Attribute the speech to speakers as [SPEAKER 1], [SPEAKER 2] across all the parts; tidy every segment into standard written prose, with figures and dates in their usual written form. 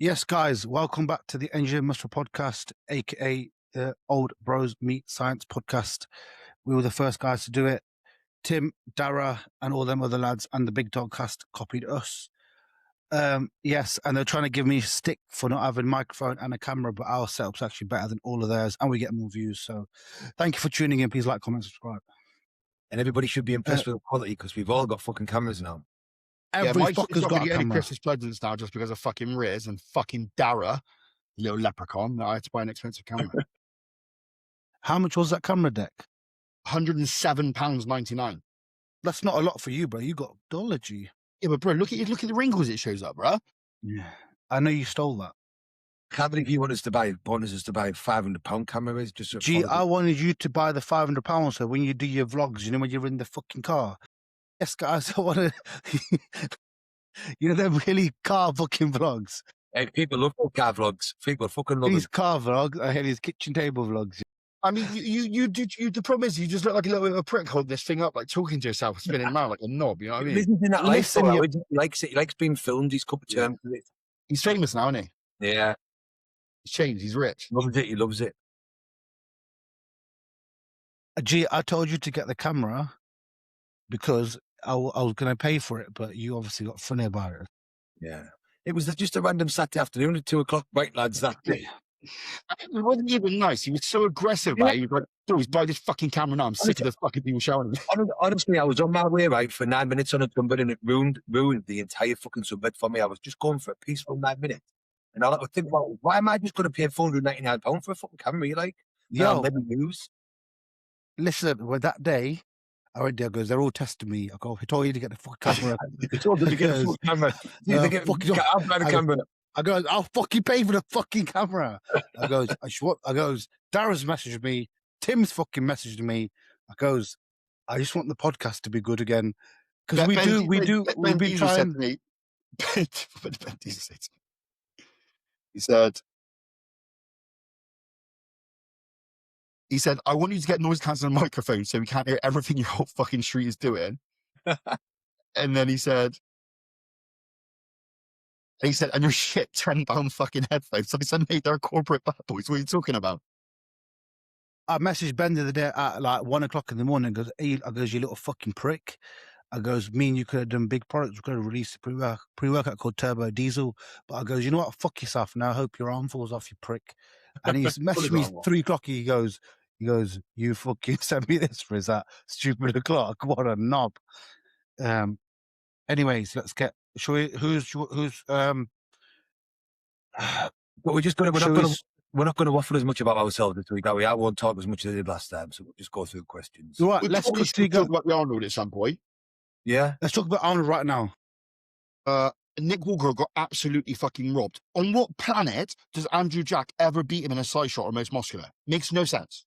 [SPEAKER 1] Yes, guys, welcome back to the Engineer Muscle Podcast, aka the Old Bros Meet Science Podcast. We were the first guys to do it. Tim, Dara, and all them other lads and the Big Dog Cast copied us. Yes, and they're trying to give me stick for not having a microphone and a camera, but our setup's actually better than all of theirs, and we get more views. So thank you for tuning in. Please like, comment, subscribe.
[SPEAKER 2] And everybody should be impressed with the quality because we've all got fucking cameras now.
[SPEAKER 1] Every
[SPEAKER 3] Mike's
[SPEAKER 1] fucker's
[SPEAKER 3] not
[SPEAKER 1] got
[SPEAKER 3] going
[SPEAKER 1] a
[SPEAKER 3] to get any
[SPEAKER 1] camera.
[SPEAKER 3] Christmas presents now just because of fucking Riz and fucking Dara, little leprechaun. I had to buy an expensive camera.
[SPEAKER 1] How much was that camera deck?
[SPEAKER 3] £107.99.
[SPEAKER 1] That's not a lot for you, bro. You got Dollar-G.
[SPEAKER 3] Yeah, but bro, look at the wrinkles it shows up, bro.
[SPEAKER 1] Yeah, I know you stole that.
[SPEAKER 2] I can't believe you want us to buy £500 cameras just so
[SPEAKER 1] Gee, I wanted you to buy the £500 so when you do your vlogs, you know, when you're in the fucking car. Yes, guys, I want to, you know, them really car fucking vlogs.
[SPEAKER 2] Hey, people love car vlogs. People fucking love
[SPEAKER 1] These
[SPEAKER 2] them.
[SPEAKER 1] car vlogs, his kitchen table vlogs.
[SPEAKER 3] I mean, the problem is you just look like a little bit of a prick holding this thing up, like talking to yourself, spinning around like a knob, you know what I mean?
[SPEAKER 2] Listen to that
[SPEAKER 1] Listen,
[SPEAKER 2] life, he likes it. He likes being filmed. He's couple of terms with it.
[SPEAKER 3] He's famous now, isn't he?
[SPEAKER 2] Yeah,
[SPEAKER 3] He's changed, he's rich.
[SPEAKER 2] loves it. He loves it.
[SPEAKER 1] Gee, I told you to get the camera because I was going to pay for it, but you obviously got funny about it.
[SPEAKER 2] Yeah. It was just a random Saturday afternoon at 2:00, right, lads? That day.
[SPEAKER 3] It wasn't even nice. He was so aggressive about it. He was like, "Dude, he's buy this fucking camera now. I'm sick of the fucking people showing me."
[SPEAKER 2] Honestly, I was on my way right for 9 minutes on a sunbed and it ruined the entire fucking sunbed for me. I was just going for a peaceful 9 minutes. And I would think, well, why am I just going to pay £499 for a fucking camera? You like, let me use.
[SPEAKER 1] Listen, well, that day, I went there, goes, they're all testing me. I go, he told you to get the fucking camera.
[SPEAKER 2] He told you to get a fucking camera. Camera.
[SPEAKER 1] I go, I'll fucking pay for the fucking camera. I goes, Dara's messaged me. Tim's fucking messaged me. I goes, I just want the podcast to be good again. Because we've been trying.
[SPEAKER 3] He said, I want you to get noise cancelling microphone so we can't hear everything your whole fucking street is doing. And then he said, and your shit £10 fucking headphones. So I said, mate, they're corporate bad boys. What are you talking about?
[SPEAKER 1] I messaged Ben the other day at like 1 o'clock in the morning. I goes, you little fucking prick. I goes, me and you could have done big products. We could have released a pre-workout called Turbo Diesel. But I goes, you know what? Fuck yourself now. I hope your arm falls off, you prick. And he's messaged me 3 o'clock. He goes, you fucking sent me this for that stupid o'clock. What a knob. Anyways, let's get,
[SPEAKER 2] but we're not going to waffle as much about ourselves this week, are we? I won't talk as much as I did last time, so we'll just go through questions.
[SPEAKER 1] Right, let's quickly
[SPEAKER 3] talk about the Arnold at some point.
[SPEAKER 2] Yeah.
[SPEAKER 1] Let's talk about Arnold right now.
[SPEAKER 3] Nick Walker got absolutely fucking robbed. On what planet does Andrew Jack ever beat him in a side shot or most muscular? Makes no sense.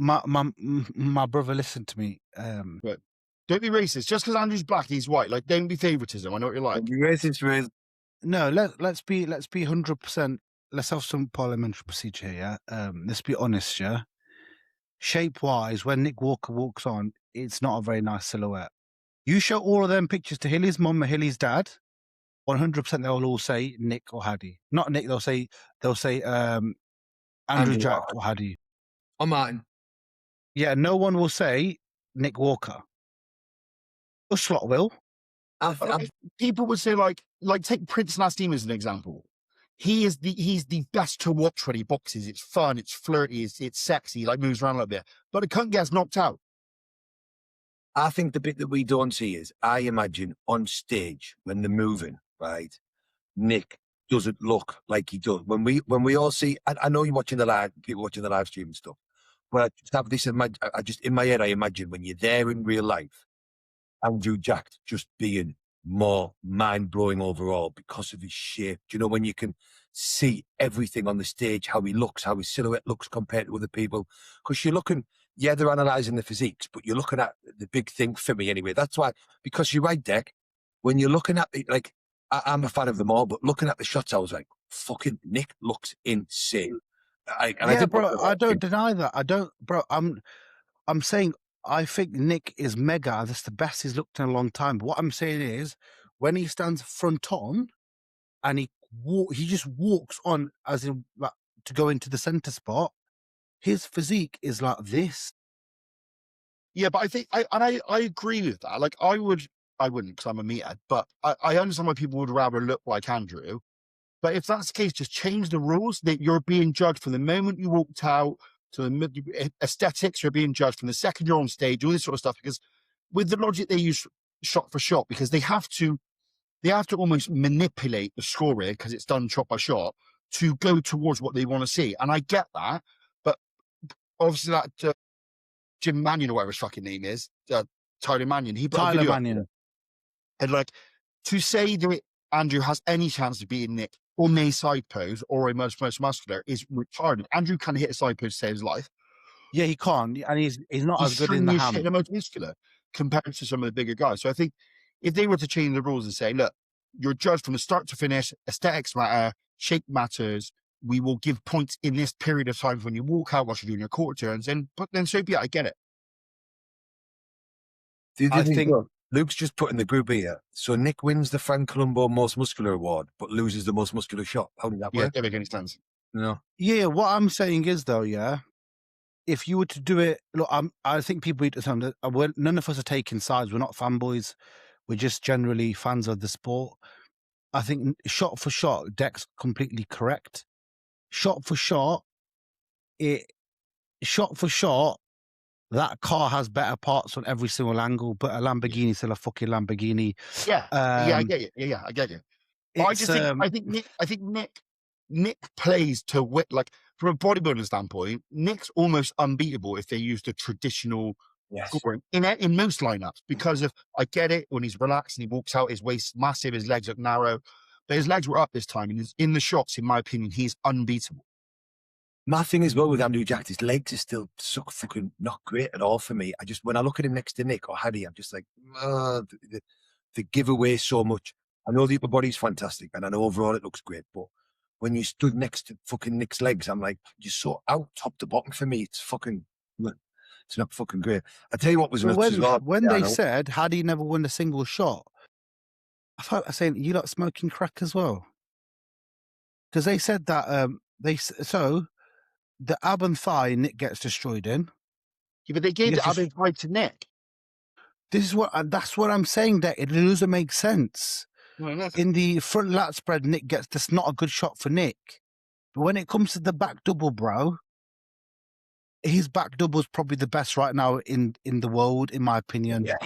[SPEAKER 1] My brother listened to me.
[SPEAKER 3] But don't be racist. Just because Andrew's black, he's white. Like, don't be favoritism. I know what you're like.
[SPEAKER 2] Don't be racist, Riz.
[SPEAKER 1] No, let's be 100%. Let's have some parliamentary procedure here. Let's be honest, yeah. Shape wise, when Nick Walker walks on, it's not a very nice silhouette. You show all of them pictures to Hilly's mum or Hilly's dad, 100% they'll all say Nick or Haddy. Not Nick. They'll say Andrew Jack or Haddy.
[SPEAKER 2] Or Martin.
[SPEAKER 1] Yeah, no one will say Nick Walker. A slot will.
[SPEAKER 3] People would say like take Prince Nastim as an example. He's the best to watch when he boxes. It's fun, it's flirty, it's sexy, like moves around a little bit. But the cunt gets knocked out.
[SPEAKER 2] I think the bit that we don't see is, I imagine on stage when they're moving, right? Nick doesn't look like he does. When we all see, I know you're watching people watching the live stream and stuff, but I just have this in my head, I imagine when you're there in real life, Andrew Jack just being more mind-blowing overall because of his shape. Do you know, when you can see everything on the stage, how he looks, how his silhouette looks compared to other people? Because you're looking, yeah, they're analysing the physiques, but you're looking at the big thing for me anyway. That's why, because you're right, Deck, when you're looking at it, like, I'm a fan of them all, but looking at the shots, I was like, fucking Nick looks insane.
[SPEAKER 1] I don't deny that. I'm saying I think Nick is mega. That's the best he's looked in a long time. But what I'm saying is, when he stands front on, and he just walks on as in like to go into the center spot. His physique is like this.
[SPEAKER 3] Yeah, but I think I agree with that. Like I wouldn't because I'm a meathead, but I understand why people would rather look like Andrew. But if that's the case, just change the rules that you're being judged from the moment you walked out to the aesthetics. You're being judged from the second you're on stage, all this sort of stuff. Because with the logic they use shot for shot, because they have to almost manipulate the scoring because it's done shot by shot to go towards what they want to see. And I get that, but obviously that Jim Mannion or whatever his fucking name is, Tyler Mannion, he put a
[SPEAKER 1] Tyler
[SPEAKER 3] video
[SPEAKER 1] Mannion.
[SPEAKER 3] up, and like to say that Andrew has any chance of beating Nick on a side pose or a most muscular is retarded. Andrew can hit a side pose to save his life.
[SPEAKER 1] Yeah, he can't, and he's not as good in the ham.
[SPEAKER 3] The most muscular compared to some of the bigger guys. So I think if they were to change the rules and say, look, you're judged from the start to finish, aesthetics matter, shape matters. We will give points in this period of time when you walk out whilst you're doing your quarter turns, but then so be it. I get it.
[SPEAKER 2] I think Luke's just put in the group here. So Nick wins the Frank Columbo Most Muscular Award, but loses the Most Muscular Shot. How did that work?
[SPEAKER 3] Yeah, make any sense.
[SPEAKER 2] No.
[SPEAKER 1] Yeah, what I'm saying is though, yeah, if you were to do it, look, I think people need to understand that none of us are taking sides. We're not fanboys. We're just generally fans of the sport. I think shot for shot, Deck's completely correct. Shot for shot, that car has better parts on every single angle, but a Lamborghini is still a fucking Lamborghini.
[SPEAKER 3] Yeah, I get you. Yeah, I get you. But I think Nick plays to wit. Like from a bodybuilding standpoint, Nick's almost unbeatable if they use the traditional scoring in most lineups because of I get it when he's relaxed and he walks out, his waist massive, his legs look narrow, but his legs were up this time, and in the shots, in my opinion, he's unbeatable.
[SPEAKER 2] My thing as well with Andrew Jack, his legs are still so fucking not great at all for me. When I look at him next to Nick or Harry, I'm just like, they give away so much. I know the upper body's fantastic, and I know overall it looks great, but when you stood next to fucking Nick's legs, I'm like, you're so out top to bottom for me. It's not fucking great. I tell you what was nuts as well.
[SPEAKER 1] When they said, how do you never win a single shot? I thought I was saying, you lot smoking crack as well? Because they said that, the ab and thigh Nick gets destroyed in.
[SPEAKER 3] Yeah, but they gave the ab and thigh to Nick.
[SPEAKER 1] That's what I'm saying, that it doesn't make sense. In the front lat spread, Nick gets, that's not a good shot for Nick. But when it comes to the back double, bro, his back double is probably the best right now in the world, in my opinion.
[SPEAKER 2] Yeah.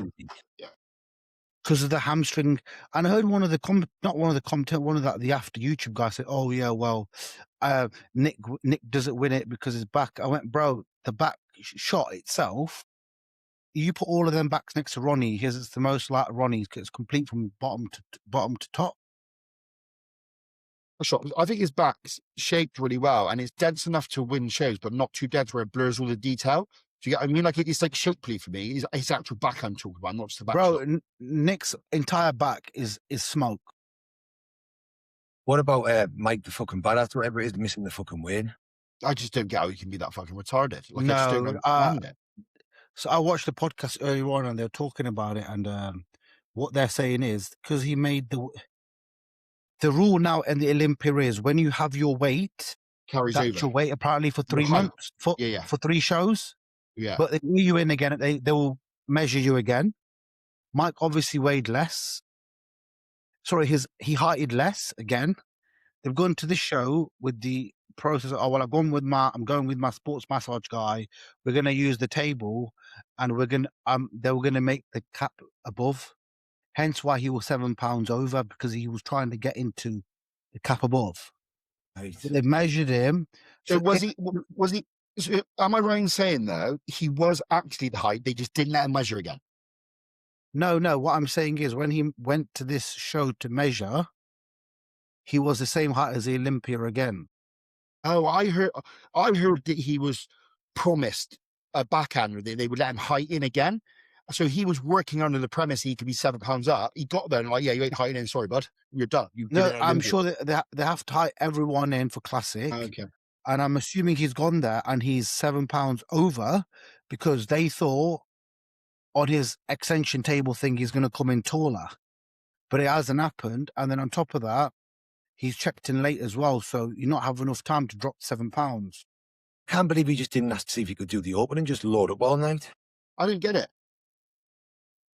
[SPEAKER 1] Because of the hamstring. And I heard one of the after YouTube guy said, oh yeah, well, Nick doesn't win it because his back. I went, bro, the back shot itself, you put all of them backs next to Ronnie, his is the most like Ronnie's, because it's complete from bottom to top.
[SPEAKER 3] I think his back's shaped really well, and it's dense enough to win shows, but not too dense where it blurs all the detail. Do you get what I mean? Like it's like shapely for me. His actual back I'm talking about, not just the back.
[SPEAKER 1] Bro, Nick's entire back is smoke.
[SPEAKER 2] What about Mike the fucking badass, whatever it is, missing the fucking win?
[SPEAKER 3] I just don't get how you can be that fucking retarded. Like,
[SPEAKER 1] no,
[SPEAKER 3] I just don't understand it.
[SPEAKER 1] So I watched the podcast earlier on, and they were talking about it, and what they're saying is because he made the rule now in the Olympia is when you have your weight,
[SPEAKER 3] carries
[SPEAKER 1] that's
[SPEAKER 3] over.
[SPEAKER 1] Your weight apparently for 3 months for 3 shows.
[SPEAKER 3] Yeah,
[SPEAKER 1] but they bring you in again. They will measure you again. Mike obviously weighed less. Sorry, he heighted less again. They've gone to this show with the process. Oh well, I'm going with my sports massage guy. We're going to use the table, and they were going to make the cap above. Hence why he was 7 pounds over, because he was trying to get into the cap above.
[SPEAKER 2] Right.
[SPEAKER 1] So they measured him.
[SPEAKER 3] So was he? So am I right in saying though he was actually the height? They just didn't let him measure again.
[SPEAKER 1] No. What I'm saying is when he went to this show to measure, he was the same height as the Olympia again.
[SPEAKER 3] Oh, I heard that he was promised a backhander. They would let him height in again. So he was working under the premise he could be 7 pounds up. He got there and like, yeah, you ain't heighting in. Sorry, bud. You're done.
[SPEAKER 1] I'm sure that they have to height everyone in for classic.
[SPEAKER 3] Okay.
[SPEAKER 1] And I'm assuming he's gone there and he's 7 pounds over because they thought on his extension table thing he's going to come in taller. But it hasn't happened. And then on top of that, he's checked in late as well, so you're not having enough time to drop 7 pounds.
[SPEAKER 2] Can't believe he just didn't ask to see if he could do the open and just load up all night.
[SPEAKER 3] I didn't get it.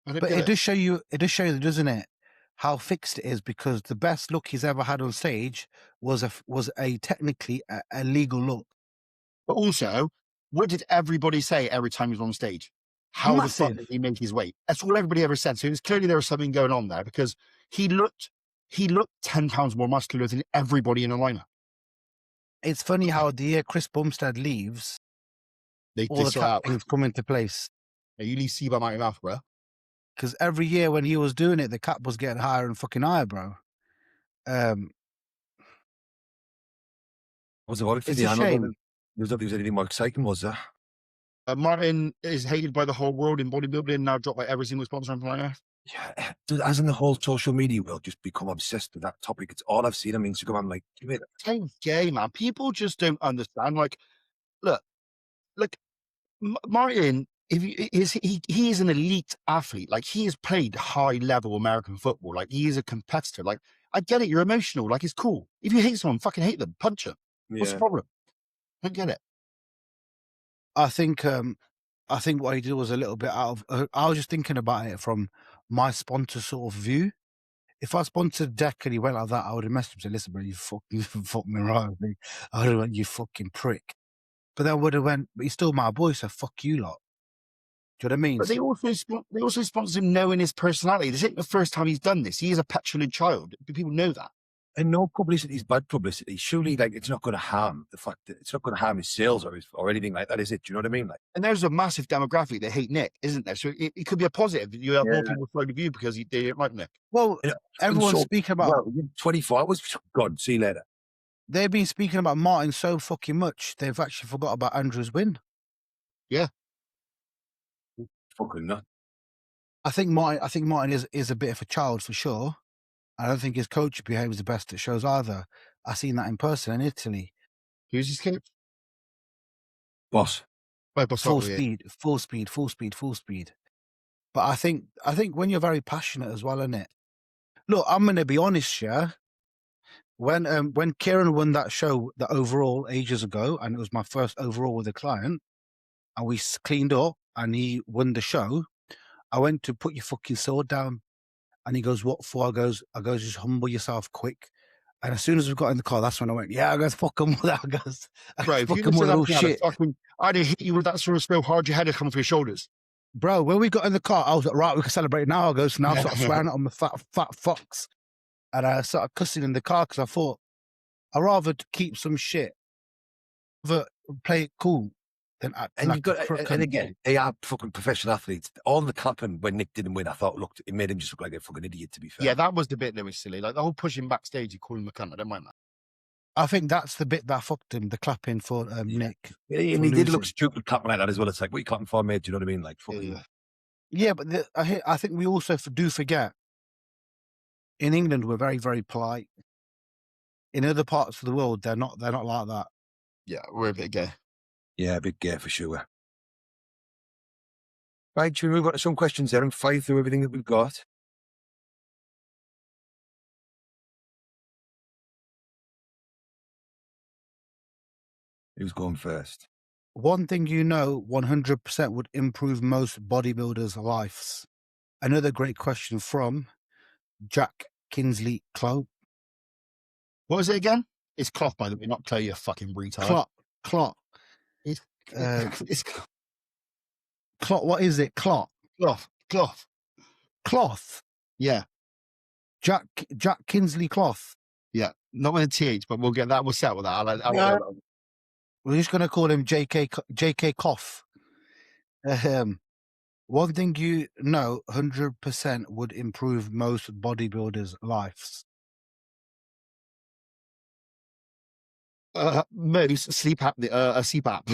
[SPEAKER 1] But it does show you, doesn't it, how fixed it is, because the best look he's ever had on stage was a technically a legal look.
[SPEAKER 3] But also, what did everybody say every time he was on stage? How the fuck
[SPEAKER 1] Massive.
[SPEAKER 3] did he make his weight? That's all everybody ever said. So it was clearly there was something going on there, because he looked 10 pounds more muscular than everybody in the lineup.
[SPEAKER 1] It's funny how the year Chris Bumstead leaves, all the captains come into place.
[SPEAKER 3] Yeah, you leave Seba out your mouth, bro.
[SPEAKER 1] Because every year when he was doing it, the cap was getting higher and fucking higher, bro.
[SPEAKER 2] Was it
[SPEAKER 1] It's a shame.
[SPEAKER 2] There was anything more exciting, was there?
[SPEAKER 3] Martin is hated by the whole world in bodybuilding, now dropped by every single sponsor on planet Earth.
[SPEAKER 2] Yeah, dude, hasn't the whole social media world just become obsessed with that topic? It's all I've seen on Instagram. I'm like, give it.
[SPEAKER 3] Same gay, man. People just don't understand. Like, look, Martin, if he is an elite athlete. Like, he has played high level American football. Like, he is a competitor. Like, I get it. You're emotional. Like, it's cool. If you hate someone, fucking hate them. Punch them. What's the problem? I don't get it.
[SPEAKER 1] I think what he did was a little bit out of. I was just thinking about it from my sponsor sort of view. If I sponsored Deck and he went like that, I would have messaged him and said, "Listen, bro, you fuck me right." I would have went, "You fucking prick." But then I would have went, "But he's still my boy, so fuck you lot." Do you know what I mean?
[SPEAKER 3] But they also sponsored him knowing his personality. This ain't the first time he's done this. He is a petulant child. People know that.
[SPEAKER 2] And no publicity is bad publicity. Surely, like, it's not going to harm the fact that it's not going to harm his sales or anything like that, is it? Do you know what I mean? Like,
[SPEAKER 3] and there's a massive demographic that hate Nick, isn't there? So it could be a positive. You have more people flow to view because they don't like Nick.
[SPEAKER 1] Well, everyone's speaking about
[SPEAKER 2] 24 hours. God, see you later.
[SPEAKER 1] They've been speaking about Martin so fucking much, they've actually forgot about Andrew's win.
[SPEAKER 3] Yeah,
[SPEAKER 2] fucking nut.
[SPEAKER 1] I think Martin is a bit of a child for sure. I don't think his coach behaves the best at shows either. I seen that in person in Italy.
[SPEAKER 3] Who's his coach?
[SPEAKER 2] Boss.
[SPEAKER 1] Full speed. But I think when you're very passionate as well, innit? Look, I'm gonna be honest, yeah. When Kieran won that show, the overall ages ago, and it was my first overall with a client, and we cleaned up, and he won the show, I went to put your fucking sword down. And he goes, "What for?" I goes, "Just humble yourself quick." And as soon as we got in the car, that's when I went, "Yeah." I goes, "Fuck him with that." I goes,
[SPEAKER 3] "Bro, if you said shit, I'd have hit you with that sort of spell hard. Your head would come off your shoulders,
[SPEAKER 1] bro." When we got in the car, I was like, "Right, we can celebrate now." I goes, "Now start swearing at him, the fat fox," and I started cussing in the car because I thought I'd rather keep some shit, but play it cool.
[SPEAKER 2] And again, they are fucking professional athletes. All the clapping when Nick didn't win, I thought, look, it made him just look like a fucking idiot, to be fair.
[SPEAKER 3] Yeah, that was the bit that was silly. Like the whole pushing backstage, you call him a cunt. I don't mind that.
[SPEAKER 1] I think that's the bit that fucked him, the clapping for Nick.
[SPEAKER 2] And he did look stupid clapping like that as well. It's like, what are you clapping for, mate? Do you know what I mean? Like, fucking.
[SPEAKER 1] Yeah, but I think we also do forget, in England, we're very, very polite. In other parts of the world, they're not like that.
[SPEAKER 3] Yeah, we're a bit gay.
[SPEAKER 2] Yeah, a bit gay for sure. Right, should we move on to some questions there and fire through everything that we've got? Who's going first?
[SPEAKER 1] One thing 100% would improve most bodybuilders' lives. Another great question from Jack Kinsley Clough.
[SPEAKER 3] What was it again? It's cloth, by the way, not Chloe, you fucking retard.
[SPEAKER 1] Cloth.
[SPEAKER 3] It's
[SPEAKER 1] cloth. What is it? Cloth.
[SPEAKER 3] Yeah.
[SPEAKER 1] Jack Kinsley Clough.
[SPEAKER 3] Yeah. Not with a TH, but we'll get that. We'll settle that.
[SPEAKER 1] We're just going to call him JK Cough. One thing 100% would improve most bodybuilders' lives.
[SPEAKER 3] Most sleep apnea, CPAP.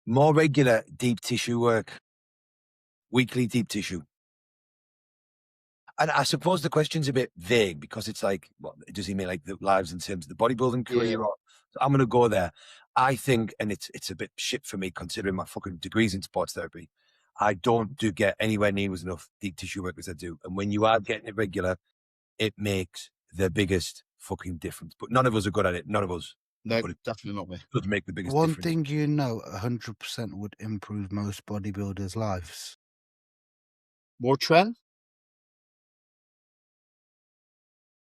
[SPEAKER 2] More regular deep tissue work. Weekly deep tissue. And I suppose the question's a bit vague because it's like, what does he mean, like the lives in terms of the bodybuilding career?
[SPEAKER 3] Yeah.
[SPEAKER 2] So I'm going to go there. I think, and it's a bit shit for me considering my fucking degrees in sports therapy. I don't do get anywhere near as enough deep tissue work as I do. And when you are getting it regular, it makes the biggest fucking difference. But none of us are good at it. None of us.
[SPEAKER 3] No,
[SPEAKER 2] But it
[SPEAKER 3] definitely not me.
[SPEAKER 2] does make the biggest
[SPEAKER 1] One
[SPEAKER 2] difference.
[SPEAKER 1] thing 100% would improve most bodybuilders' lives.
[SPEAKER 3] More trend?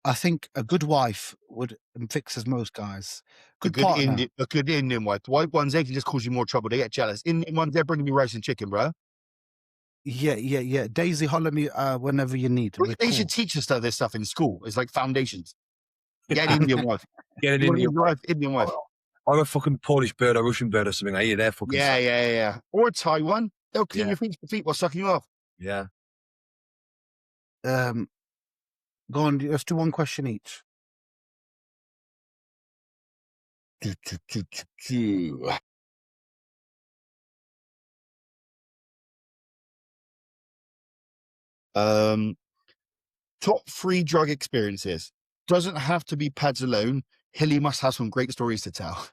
[SPEAKER 1] I think a good wife would fix as most guys.
[SPEAKER 3] A
[SPEAKER 1] Good partner.
[SPEAKER 3] good Indian wife. The white ones, they can just cause you more trouble. They get jealous. Indian ones, they're bringing me rice and chicken, bro.
[SPEAKER 1] Yeah. Daisy, holler me whenever you need.
[SPEAKER 3] They should teach us this stuff in school. It's like foundations. Get an Indian wife.
[SPEAKER 2] Get an
[SPEAKER 3] You want
[SPEAKER 2] Indian
[SPEAKER 3] a Indian wife.
[SPEAKER 2] or a fucking Polish bird or Russian bird or something. I hear they're fucking
[SPEAKER 3] Yeah. Or a Thai one. They'll clean
[SPEAKER 2] Yeah.
[SPEAKER 3] your feet while sucking you off.
[SPEAKER 2] Yeah.
[SPEAKER 1] Go on, let's do one question each.
[SPEAKER 3] Top 3 drug experiences. Doesn't have to be PEDs alone. Hilly must have some great stories to tell.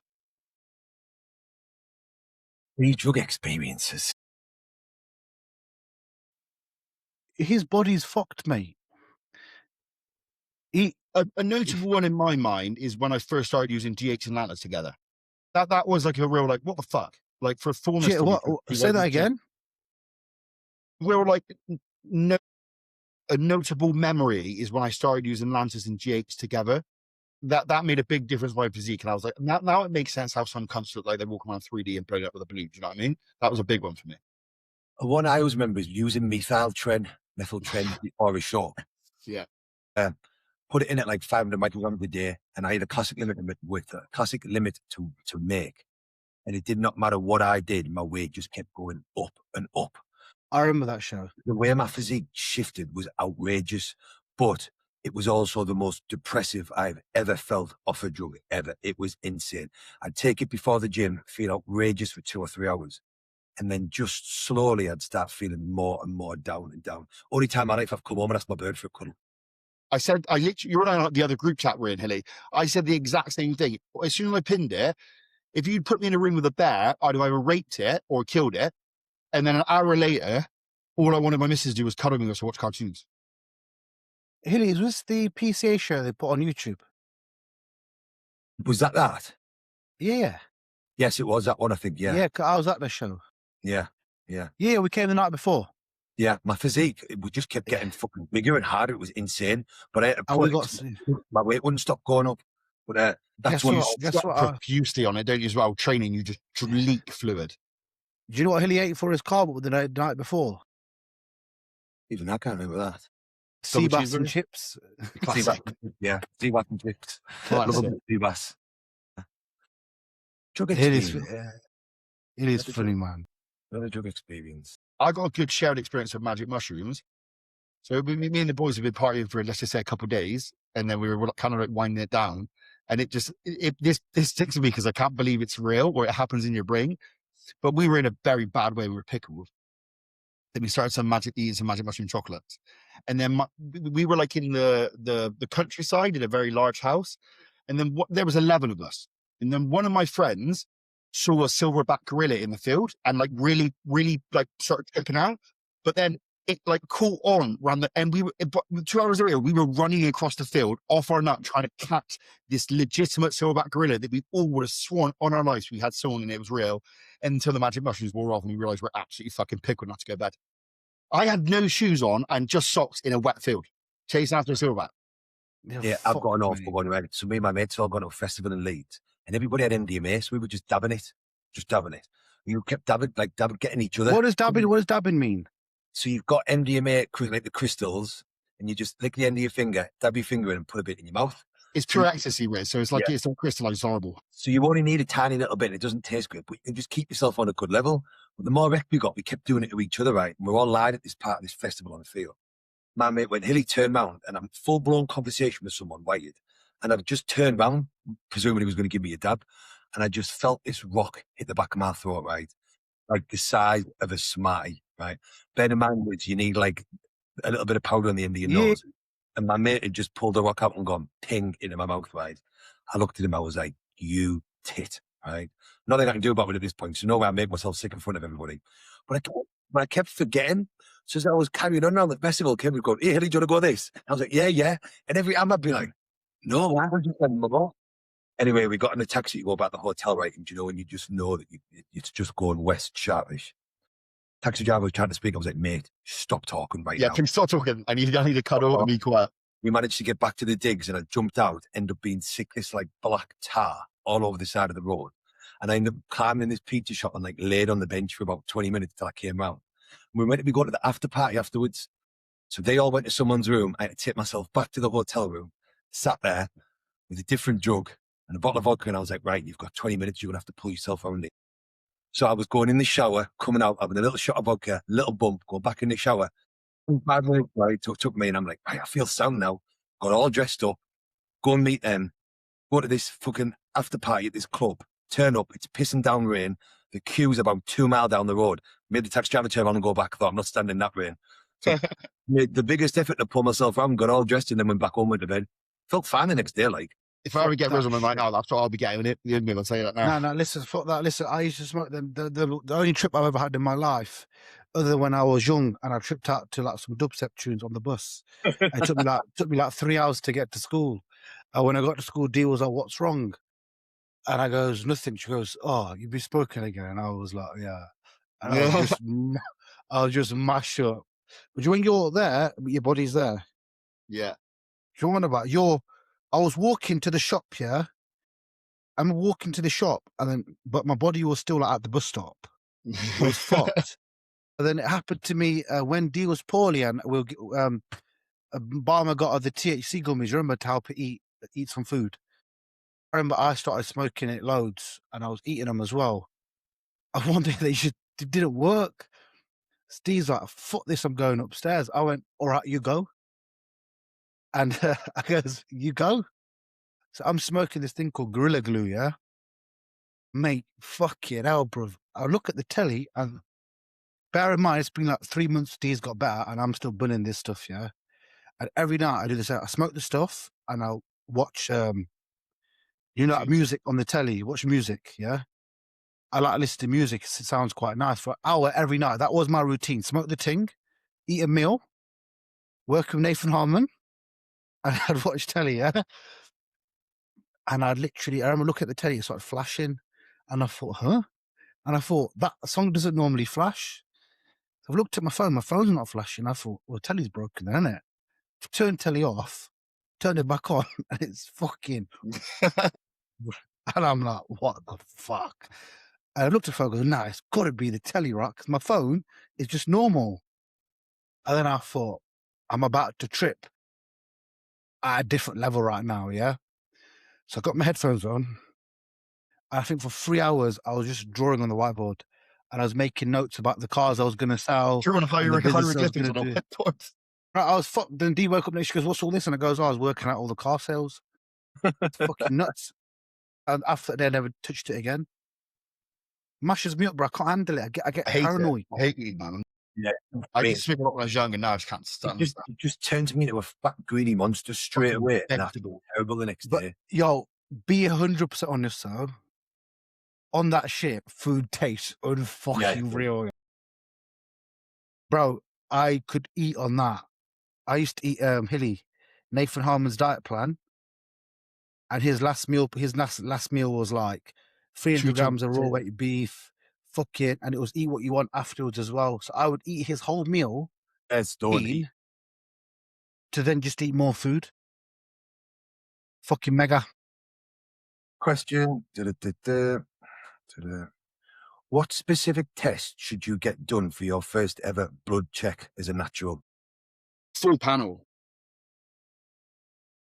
[SPEAKER 2] 3 drug experiences.
[SPEAKER 1] His body's fucked, mate.
[SPEAKER 3] A notable one in my mind is when I first started using GH and Lantus together. That was like a real, like, what the fuck? Like, for fullness.
[SPEAKER 1] Say that again?
[SPEAKER 3] We were like, a notable memory is when I started using Lantus and GH together. That made a big difference in my physique. And I was like, now it makes sense how some cunts look like they walk around 3D and blow it up with a balloon. Do you know what I mean? That was a big one for me.
[SPEAKER 2] One I always remember is using methyltren before a show.
[SPEAKER 3] Yeah.
[SPEAKER 2] Put it in at like 500 micrograms a day, and I had a classic limit to make. And it did not matter what I did, my weight just kept going up and up.
[SPEAKER 1] I remember that show.
[SPEAKER 2] The way my physique shifted was outrageous, but it was also the most depressive I've ever felt off a drug, ever. It was insane. I'd take it before the gym, feel outrageous for 2 or 3 hours. And then just slowly I'd start feeling more and more down and down. Only time in my life I've come home and asked my bird for a cuddle.
[SPEAKER 3] You were on the other group chat we're in, Hilly. I said the exact same thing. As soon as I pinned it, if you'd put me in a room with a bear, I'd have either raped it or killed it. And then an hour later, all I wanted my missus to do was cuddle me to watch cartoons.
[SPEAKER 1] Hilly, was this the PCA show they put on YouTube?
[SPEAKER 2] Was that?
[SPEAKER 1] Yeah.
[SPEAKER 2] Yes, it was that one, I think, yeah.
[SPEAKER 1] Yeah, I was at the show.
[SPEAKER 2] Yeah.
[SPEAKER 1] Yeah, we came the night before.
[SPEAKER 2] Yeah, my physique, it just kept getting fucking bigger and harder. It was insane. But I had to my weight wouldn't stop going up. But that's when
[SPEAKER 3] you sweat profusely on it, don't you, as well? Training, you just leak fluid.
[SPEAKER 1] Do you know what Hilly ate for his carb the night before?
[SPEAKER 2] Even I can't remember that.
[SPEAKER 1] Sea bass and chips.
[SPEAKER 3] Classic.
[SPEAKER 2] Yeah, sea bass and chips. Sea bass. Drug experience.
[SPEAKER 1] It is funny, man.
[SPEAKER 2] Another drug experience.
[SPEAKER 3] I got a good shared experience of magic mushrooms. So me and the boys have been partying for, let's just say, a couple of days, and then we were kind of like winding it down. And this sticks with me because I can't believe it's real or it happens in your brain. But we were in a very bad way. We were pickled. Then we started eating some magic mushroom chocolates. And then we were like in the countryside in a very large house. And then there was 11 of us. And then one of my friends saw a silverback gorilla in the field and like really, really like started tripping out. But then it like caught on and we were 2 hours later, we were running across the field off our nut trying to catch this legitimate silverback gorilla that we all would have sworn on our lives we had someone and it was real, until the magic mushrooms wore off and we realized we're absolutely fucking pickled not to go to bed. I had no shoes on and just socks in a wet field chasing after a silverback.
[SPEAKER 2] Yeah, I've got an awful one, right? So me and my mates all gone to a festival in Leeds and everybody had MDMA, so we were just dabbing it. You kept dabbing, getting each other.
[SPEAKER 1] What does dabbing mean?
[SPEAKER 2] So you've got MDMA, like the crystals, and you just lick the end of your finger, dab your finger in and put a bit in your mouth.
[SPEAKER 3] It's pure ecstasy, Riz. So it's like, it's all crystallized, horrible.
[SPEAKER 2] So you only need a tiny little bit. It doesn't taste great, but you can just keep yourself on a good level. But the more rec we got, we kept doing it to each other, right? And we're all lying at this part of this festival on the field. My mate went, Hilly turned round and I'm full-blown conversation with someone, waited. And I've just turned round, presuming he was going to give me a dab. And I just felt this rock hit the back of my throat, right? Like the size of a smartie, right? Bear in mind, you need like a little bit of powder on the end of your nose. And my mate had just pulled the rock out and gone ping into my mouth, right? I looked at him, I was like, you tit, right? Nothing I can do about it at this point. So no way I made myself sick in front of everybody. But but I kept forgetting. So as I was carrying on around the festival, Kim would go, "Hey, Hilly, do you want to go this?" I was like, "Yeah, yeah." And every time I'd be like, "No, why would you send them all?" Anyway, we got in a taxi to go back to the hotel, right? And and you just know that it's just going west sharpish. Taxi driver was trying to speak. I was like, "Mate, stop talking right
[SPEAKER 3] Yeah,
[SPEAKER 2] now."
[SPEAKER 3] please stop talking. I need to cut over and be quiet.
[SPEAKER 2] We managed to get back to the digs and I jumped out, ended up being sick, this like black tar all over the side of the road. And I ended up climbing in this pizza shop and like laid on the bench for about 20 minutes till I came round. We were meant to be going to the after party afterwards. So they all went to someone's room. I had to take myself back to the hotel room, sat there with a different drug and a bottle of vodka. And I was like, right, you've got 20 minutes. You're going to have to pull yourself around it. So I was going in the shower, coming out, having a little shot of vodka, little bump, going back in the shower. 5 minutes, right, took me and I'm like, right, I feel sound now. Got all dressed up, go and meet them, go to this fucking after party at this club, turn up, it's pissing down rain. The queue's about 2 miles down the road. Made the taxi driver turn around and go back. I thought, I'm not standing in that rain. So made the biggest effort to pull myself around, got all dressed and then went back home went to bed. Felt fine the next day, like.
[SPEAKER 3] If I ever get
[SPEAKER 1] that
[SPEAKER 3] Rosamund right now, that's what I'll be getting it. You know, I'll tell you that now.
[SPEAKER 1] No, listen, fuck that. Listen, I used to smoke them. The only trip I've ever had in my life, other than when I was young and I tripped out to like some dubstep tunes on the bus. It took me like 3 hours to get to school. And when I got to school, Dee was like, "What's wrong?" And I goes, "Nothing." She goes, "Oh, you've been smoking again." And I was like, "Yeah." And I was just mashed up. But when you're there, your body's there.
[SPEAKER 3] Yeah.
[SPEAKER 1] Do you know what I'm on about? I was walking to the shop, yeah. I'm walking to the shop, but my body was still like, at the bus stop. It was fucked. But then it happened to me when Dee was poorly, and Barmer got her the THC gummies. Remember to help her eat some food. I remember I started smoking it loads, and I was eating them as well. And one day it didn't work. Steve's like, "Fuck this! I'm going upstairs." I went, "All right, you go." And I goes, "You go." So I'm smoking this thing called Gorilla Glue, yeah? Mate, fucking hell, bruv. I look at the telly and bear in mind, it's been like 3 months, Dee's got better and I'm still burning this stuff, yeah? And every night I do this, I smoke the stuff and I'll watch, like music on the telly, watch music, yeah? I like to listen to music. It sounds quite nice for an hour every night. That was my routine. Smoke the ting, eat a meal, work with Nathan Harmon, and I'd watch telly, yeah? And I remember looking at the telly, it started flashing, and I thought, huh? And I thought, that song doesn't normally flash. So I looked at my phone's not flashing. I thought, well, telly's broken then, isn't it? Turned telly off, turned it back on, and it's fucking. And I'm like, what the fuck? And I looked at the phone and goes, nah, it's got to be the telly, right? Because my phone is just normal. And then I thought, I'm about to trip at a different level right now, yeah? So I got my headphones on. I think for 3 hours, I was just drawing on the whiteboard and I was making notes about the cars I was going to sell.
[SPEAKER 3] Drawing hieroglyphics on a whiteboard.
[SPEAKER 1] I was fucked. Then Dee woke up next. She goes, "What's all this?" And I goes, "Oh, I was working out all the car sales." It's fucking nuts. And after that, I never touched it again. Mashes me up, bro. I can't handle it. I get paranoid.
[SPEAKER 3] I hate it, man.
[SPEAKER 2] Yeah.
[SPEAKER 3] I used to smoke a lot when I was young and now I just can't stand it.
[SPEAKER 2] It just turns me into a fat, greedy monster straight away. And I feel terrible the next day.
[SPEAKER 1] Yo, be 100% honest, though. On that shit, food tastes unfucking real. Bro, I could eat on that. I used to eat Hilly, Nathan Harmon's diet plan. And his last meal was like 300 grams of raw weight beef, fucking, and it was eat what you want afterwards as well. So I would eat his whole meal to then just eat more food. Fucking mega.
[SPEAKER 2] Question. What specific test should you get done for your first ever blood check as a natural?
[SPEAKER 3] Full panel.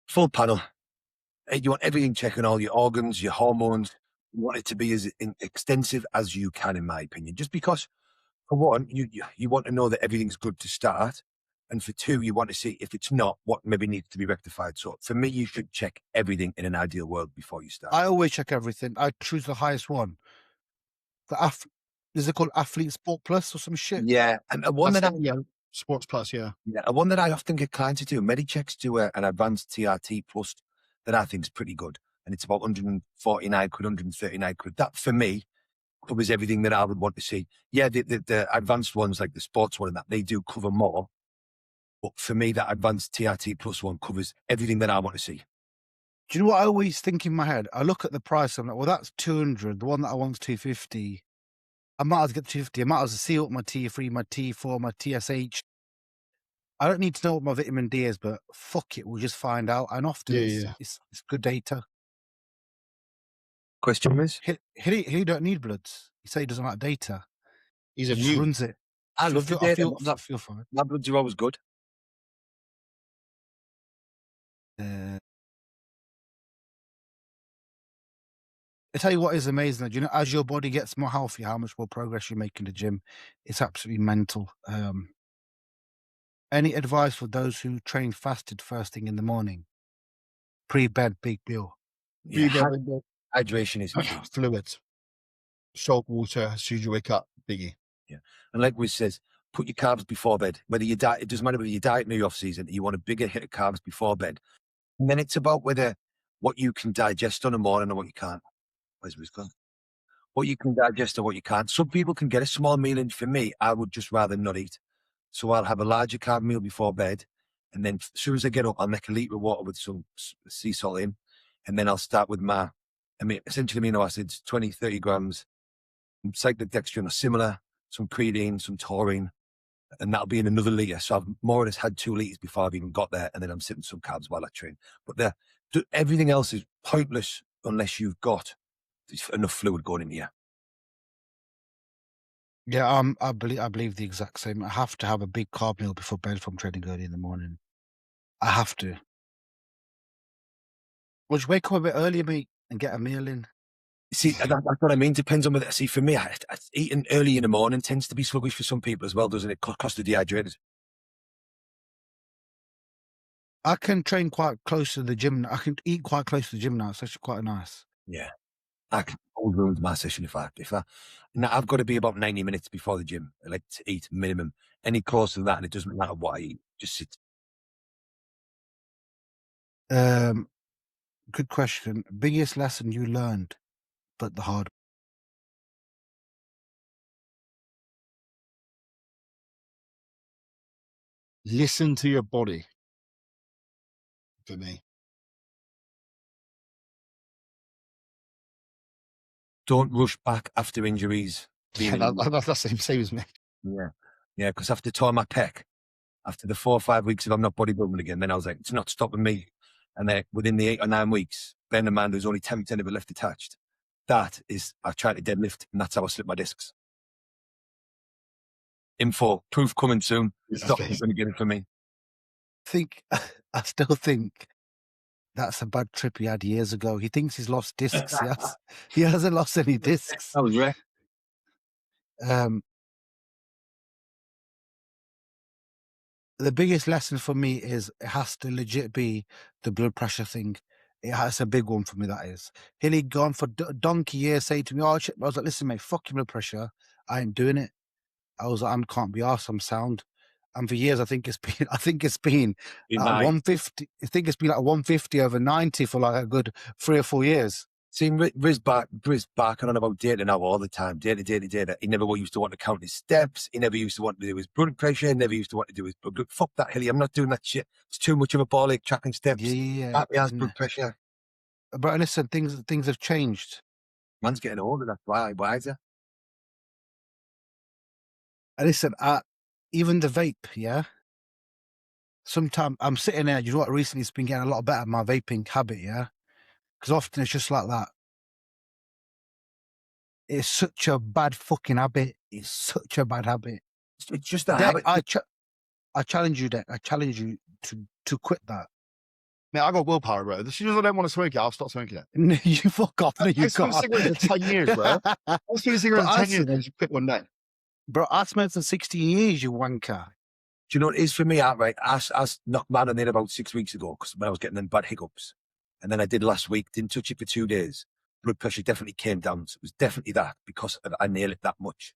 [SPEAKER 2] Full panel. You want everything checking, all your organs, your hormones. You want it to be as extensive as you can, in my opinion. Just because, for one, you want to know that everything's good to start. And for two, you want to see if it's not, what maybe needs to be rectified. So for me, you should check everything in an ideal world before you start.
[SPEAKER 1] I always check everything. I choose the highest one. Is it called Athlete Sport Plus or some shit?
[SPEAKER 2] Yeah. And one
[SPEAKER 3] Sports Plus, yeah.
[SPEAKER 2] Yeah, one that I often get clients to do, Medichecks do an advanced TRT plus that I think is pretty good. And it's about 149 quid, 139 quid. That for me covers everything that I would want to see. Yeah, the advanced ones like the sports one and that, they do cover more. But for me, that advanced TRT plus one covers everything that I want to see.
[SPEAKER 1] Do you know what I always think in my head? I look at the price, I'm like, well, that's 200. The one that I want's 250. I might as well get 250. I might as well see what my T3, my T4, my TSH. I don't need to know what my vitamin D is, but fuck it, we'll just find out. And often it's good data.
[SPEAKER 2] Question is?
[SPEAKER 1] He don't need bloods. He said he doesn't like data.
[SPEAKER 3] He's
[SPEAKER 1] He
[SPEAKER 3] a
[SPEAKER 1] just
[SPEAKER 3] mute.
[SPEAKER 1] runs it.
[SPEAKER 2] I love the data.
[SPEAKER 1] I feel fine.
[SPEAKER 2] My bloods are always good.
[SPEAKER 1] I tell you what is amazing. You know, as your body gets more healthy, how much more progress you make in the gym. It's absolutely mental. Any advice for those who train fasted first thing in the morning? Pre-bed, big meal.
[SPEAKER 2] Yeah, hydration is key.
[SPEAKER 3] Fluid. Salt water as soon as you wake up, biggie.
[SPEAKER 2] Yeah. And like we says, put your carbs before bed. Whether you diet, it doesn't matter whether you diet in the off season, you want a bigger hit of carbs before bed. And then it's about whether what you can digest on the morning or what you can't. Where's Riz gone? What you can digest or what you can't. Some people can get a small meal in. For me, I would just rather not eat. So I'll have a larger carb meal before bed. And then as soon as I get up, I'll make a litre of water with some sea salt in. And then I'll start with essentially amino acids, 20, 30 grams, some cyclodextrin or similar, some creatine, some taurine, and that'll be in another litre. So I've more or less had 2 litres before I've even got there, and then I'm sipping some carbs while I train. But everything else is pointless unless you've got enough fluid going in here.
[SPEAKER 1] Yeah, I believe the exact same. I have to have a big carb meal before bed if I'm training early in the morning. I have to. Would you wake up a bit earlier, mate, and get a meal in?
[SPEAKER 2] See, that's what I mean. Depends on whether. See, for me, eating early in the morning tends to be sluggish for some people as well, doesn't it? Cost of dehydrated.
[SPEAKER 1] I can train quite close to the gym. I can eat quite close to the gym now. It's actually quite nice.
[SPEAKER 2] Yeah, I can ruin my session if I. Now I've got to be about 90 minutes before the gym. I like to eat minimum. Any closer than that, and it doesn't matter what I eat. Just sit.
[SPEAKER 1] Good question. Biggest lesson you learned, but the hard.
[SPEAKER 3] Listen to your body. For me.
[SPEAKER 2] Don't rush back after injuries.
[SPEAKER 3] Yeah, that's the same as me.
[SPEAKER 2] Yeah. Yeah, because after tore my pec, after the 4 or 5 weeks of I'm not bodybuilding again, then I was like, it's not stopping me. And then within the 8 or 9 weeks, Ben and man, there's only 10% of it left attached. That is, I tried to deadlift, and that's how I slipped my discs. Info, proof coming soon. It's not going to get it for me.
[SPEAKER 1] I still think that's a bad trip he had years ago. He thinks he's lost discs. He hasn't lost any discs.
[SPEAKER 2] That was right.
[SPEAKER 1] The biggest lesson for me is it has to legit be the blood pressure thing. It's a big one for me, that is. Hilly gone for donkey years saying to me, oh, shit. I was like, listen, mate, fuck your blood pressure. I ain't doing it. I was like, I can't be arsed. I'm sound. And for years, I think it's been 150. I think it's been like 150 over 90 for like a good 3 or 4 years.
[SPEAKER 2] See, Riz barking on about data now all the time. Data. He never used to want to count his steps. He never used to want to do his blood pressure. He never used to want to do his blood. Fuck that, Hilly. I'm not doing that shit. It's too much of a ball ache tracking steps.
[SPEAKER 1] Yeah.
[SPEAKER 2] He has blood pressure.
[SPEAKER 1] But listen, things have changed.
[SPEAKER 2] Man's getting older. That's why. Why is it?
[SPEAKER 1] Listen, even the vape, yeah. Sometimes I'm sitting there. You know what? Recently, it's been getting a lot better. My vaping habit, yeah. Because often it's just like that. It's such a bad fucking habit. It's such a bad habit.
[SPEAKER 2] It's just a habit.
[SPEAKER 1] I challenge you, Dec. I challenge you to quit that.
[SPEAKER 3] Man, I got willpower, bro. As soon as I don't want to smoke it, I'll stop smoking it.
[SPEAKER 1] No, you fuck off. No, you
[SPEAKER 3] I smoked cigarettes for 10 years, bro. I smoked cigarettes for 10 years and I just quit one day.
[SPEAKER 1] Bro, I smoked for 16 years, you wanker.
[SPEAKER 2] Do you know what it is for me, outright? I knocked man on it about 6 weeks ago because when I was getting them bad hiccups. And then I did last week, didn't touch it for 2 days. Blood pressure definitely came down. So it was definitely that because I nail it that much.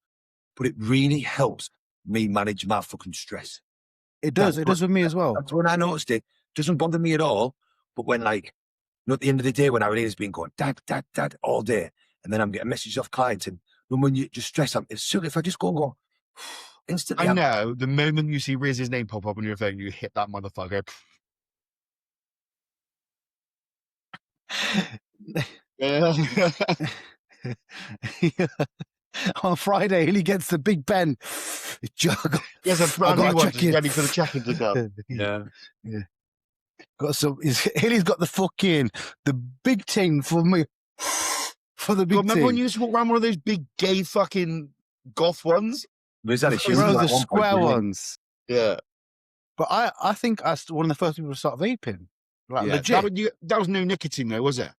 [SPEAKER 2] But it really helps me manage my fucking stress.
[SPEAKER 1] It does. It does with me as well.
[SPEAKER 2] That's when I noticed it. Doesn't bother me at all. But when at the end of the day, when I really has been going, dad, all day. And then I'm getting messages off clients and And when you just stress out, as soon if I just go instantly.
[SPEAKER 3] I know the moment you see Riz's name pop up on your phone, you hit that motherfucker. Yeah.
[SPEAKER 1] On Friday, he gets the big pen. Jug.
[SPEAKER 3] He has a brand
[SPEAKER 1] I
[SPEAKER 3] new
[SPEAKER 1] gotta
[SPEAKER 3] one
[SPEAKER 1] check
[SPEAKER 3] just
[SPEAKER 1] it.
[SPEAKER 3] ready for the check-in to go.
[SPEAKER 2] Yeah.
[SPEAKER 1] Got some. Hilly's got the big thing for me. For the big
[SPEAKER 3] God, remember when
[SPEAKER 1] thing.
[SPEAKER 3] you used to walk around one of those big gay fucking goth ones?
[SPEAKER 2] There's that issue.
[SPEAKER 1] Bro, the square ones.
[SPEAKER 3] Yeah.
[SPEAKER 1] But I think I was one of the first people to start vaping. Like
[SPEAKER 3] Yeah.
[SPEAKER 1] legit.
[SPEAKER 3] That was no nicotine though, was it?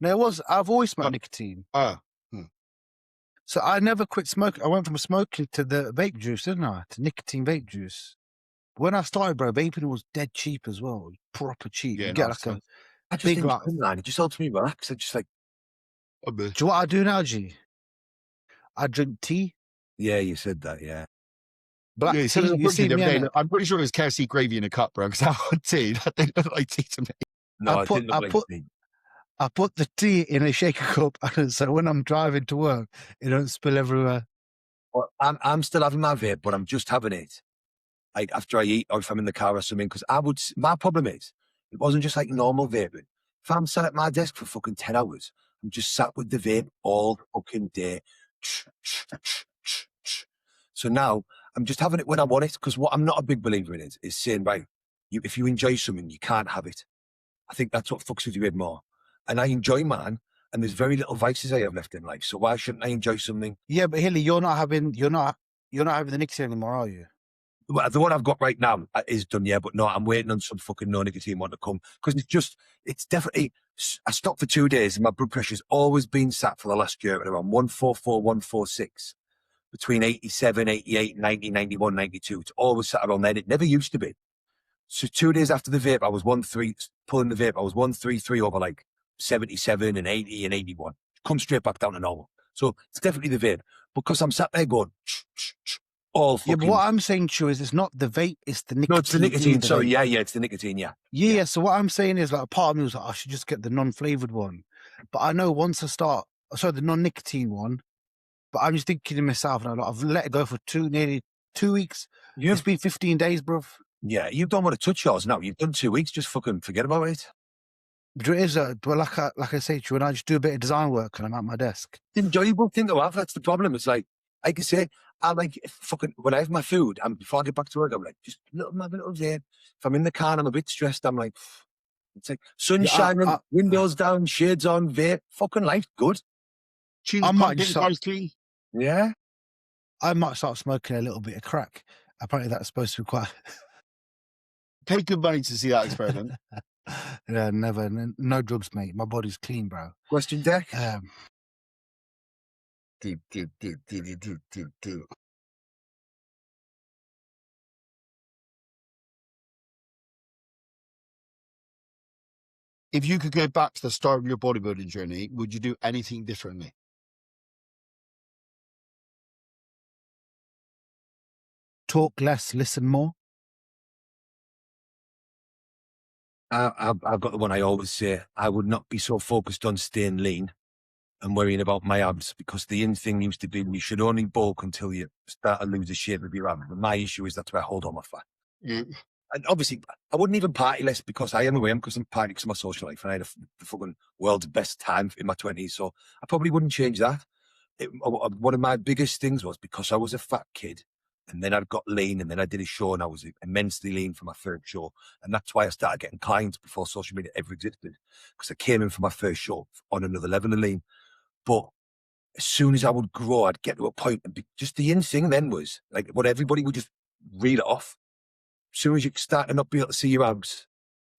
[SPEAKER 1] No, it was. I've always smoked nicotine.
[SPEAKER 3] Oh.
[SPEAKER 1] So I never quit smoking. I went from smoking to the vape juice, didn't I? To nicotine vape juice. When I started, bro, vaping was dead cheap as well. Proper cheap.
[SPEAKER 3] Yeah,
[SPEAKER 1] You get
[SPEAKER 3] nice,
[SPEAKER 1] like
[SPEAKER 3] nice.
[SPEAKER 2] I just
[SPEAKER 1] big
[SPEAKER 2] think
[SPEAKER 1] lot.
[SPEAKER 2] it just helps me relax. I just like,
[SPEAKER 1] Do you know what I do now, G? I drink tea.
[SPEAKER 2] yeah, you said that, yeah.
[SPEAKER 1] Black
[SPEAKER 3] Yeah,
[SPEAKER 1] tea. You see me, innit?
[SPEAKER 3] I'm pretty sure it was KFC gravy in a cup, bro. Because I want tea. That didn't look like tea to me.
[SPEAKER 2] No,
[SPEAKER 1] I
[SPEAKER 2] it didn't look like tea.
[SPEAKER 1] I put the tea in a shaker cup, so when I'm driving to work, it don't spill everywhere.
[SPEAKER 2] Well, I'm still having my vape, but I'm just having it like after I eat or if I'm in the car or something. Because my problem is, it wasn't just like normal vaping. If I'm sat at my desk for fucking 10 hours, I'm just sat with the vape all fucking day. So now I'm just having it when I want it. Because what I'm not a big believer in is saying, right, if you enjoy something, you can't have it. I think that's what fucks with you a bit more. And I enjoy mine, and there's very little vices I have left in life. So why shouldn't I enjoy something?
[SPEAKER 1] Yeah, but Hilly, you're not having the nicotine anymore, are you?
[SPEAKER 2] Well, the one I've got right now is done, yeah, but no, I'm waiting on some fucking no nicotine one to come because it's definitely. I stopped for 2 days and my blood pressure's always been sat for the last year at around 144, 146, between 87, 88, 90, 91, 92. It's always sat around there. It never used to be. So 2 days after the vape, I was 1-3 pulling the vape. I was 133 over like 77 and 80 and 81. Come straight back down to normal. So it's definitely the vape because I'm sat there going all fucking.
[SPEAKER 1] Yeah, but what I'm saying to you is it's not the vape, it's the nicotine.
[SPEAKER 2] No, it's the nicotine. Sorry,
[SPEAKER 1] vape.
[SPEAKER 2] yeah, it's the nicotine, yeah.
[SPEAKER 1] Yeah, so what I'm saying is like part of me was like, I should just get the non-flavored one. But I know once I start, the non-nicotine one, but I'm just thinking to myself, and I've let it go for nearly 2 weeks. It's been 15 days, bruv.
[SPEAKER 2] Yeah, you don't want to touch yours now. You've done 2 weeks, just fucking forget about it.
[SPEAKER 1] But it is, but like I say to you, when I just do a bit of design work and I'm at my desk.
[SPEAKER 2] It's an enjoyable thing to have. That's the problem. It's like I say, I like fucking when I have my food and before I get back to work, I'm like, just have a little vape. If I'm in the car and I'm a bit stressed, I'm like, it's like sun shining, windows down, shades on, vape. Fucking life's good.
[SPEAKER 1] I might start,
[SPEAKER 2] yeah.
[SPEAKER 1] I might start smoking a little bit of crack. Apparently that's supposed to be quite.
[SPEAKER 3] Pay good money to see that experiment.
[SPEAKER 1] Yeah, never. No drugs, mate. My body's clean, bro.
[SPEAKER 2] Question deck.
[SPEAKER 3] Deep. If you could go back to the start of your bodybuilding journey, would you do anything differently?
[SPEAKER 1] Talk less, listen more.
[SPEAKER 2] I've got the one I always say. I would not be so focused on staying lean and worrying about my abs because the in thing used to be you should only bulk until you start to lose the shape of your abs. But my issue is that's where I hold on my fat.
[SPEAKER 3] Mm.
[SPEAKER 2] And obviously, I wouldn't even party less because I am who I am because I'm partying because of my social life and I had the fucking world's best time in my 20s. So I probably wouldn't change that. One of my biggest things was because I was a fat kid and then I got lean and then I did a show and I was immensely lean for my first show. And that's why I started getting clients before social media ever existed because I came in for my first show on another level of lean. But as soon as I would grow, I'd get to a point and just the in thing then was like what everybody would just reel it off. As soon as you start to not be able to see your abs,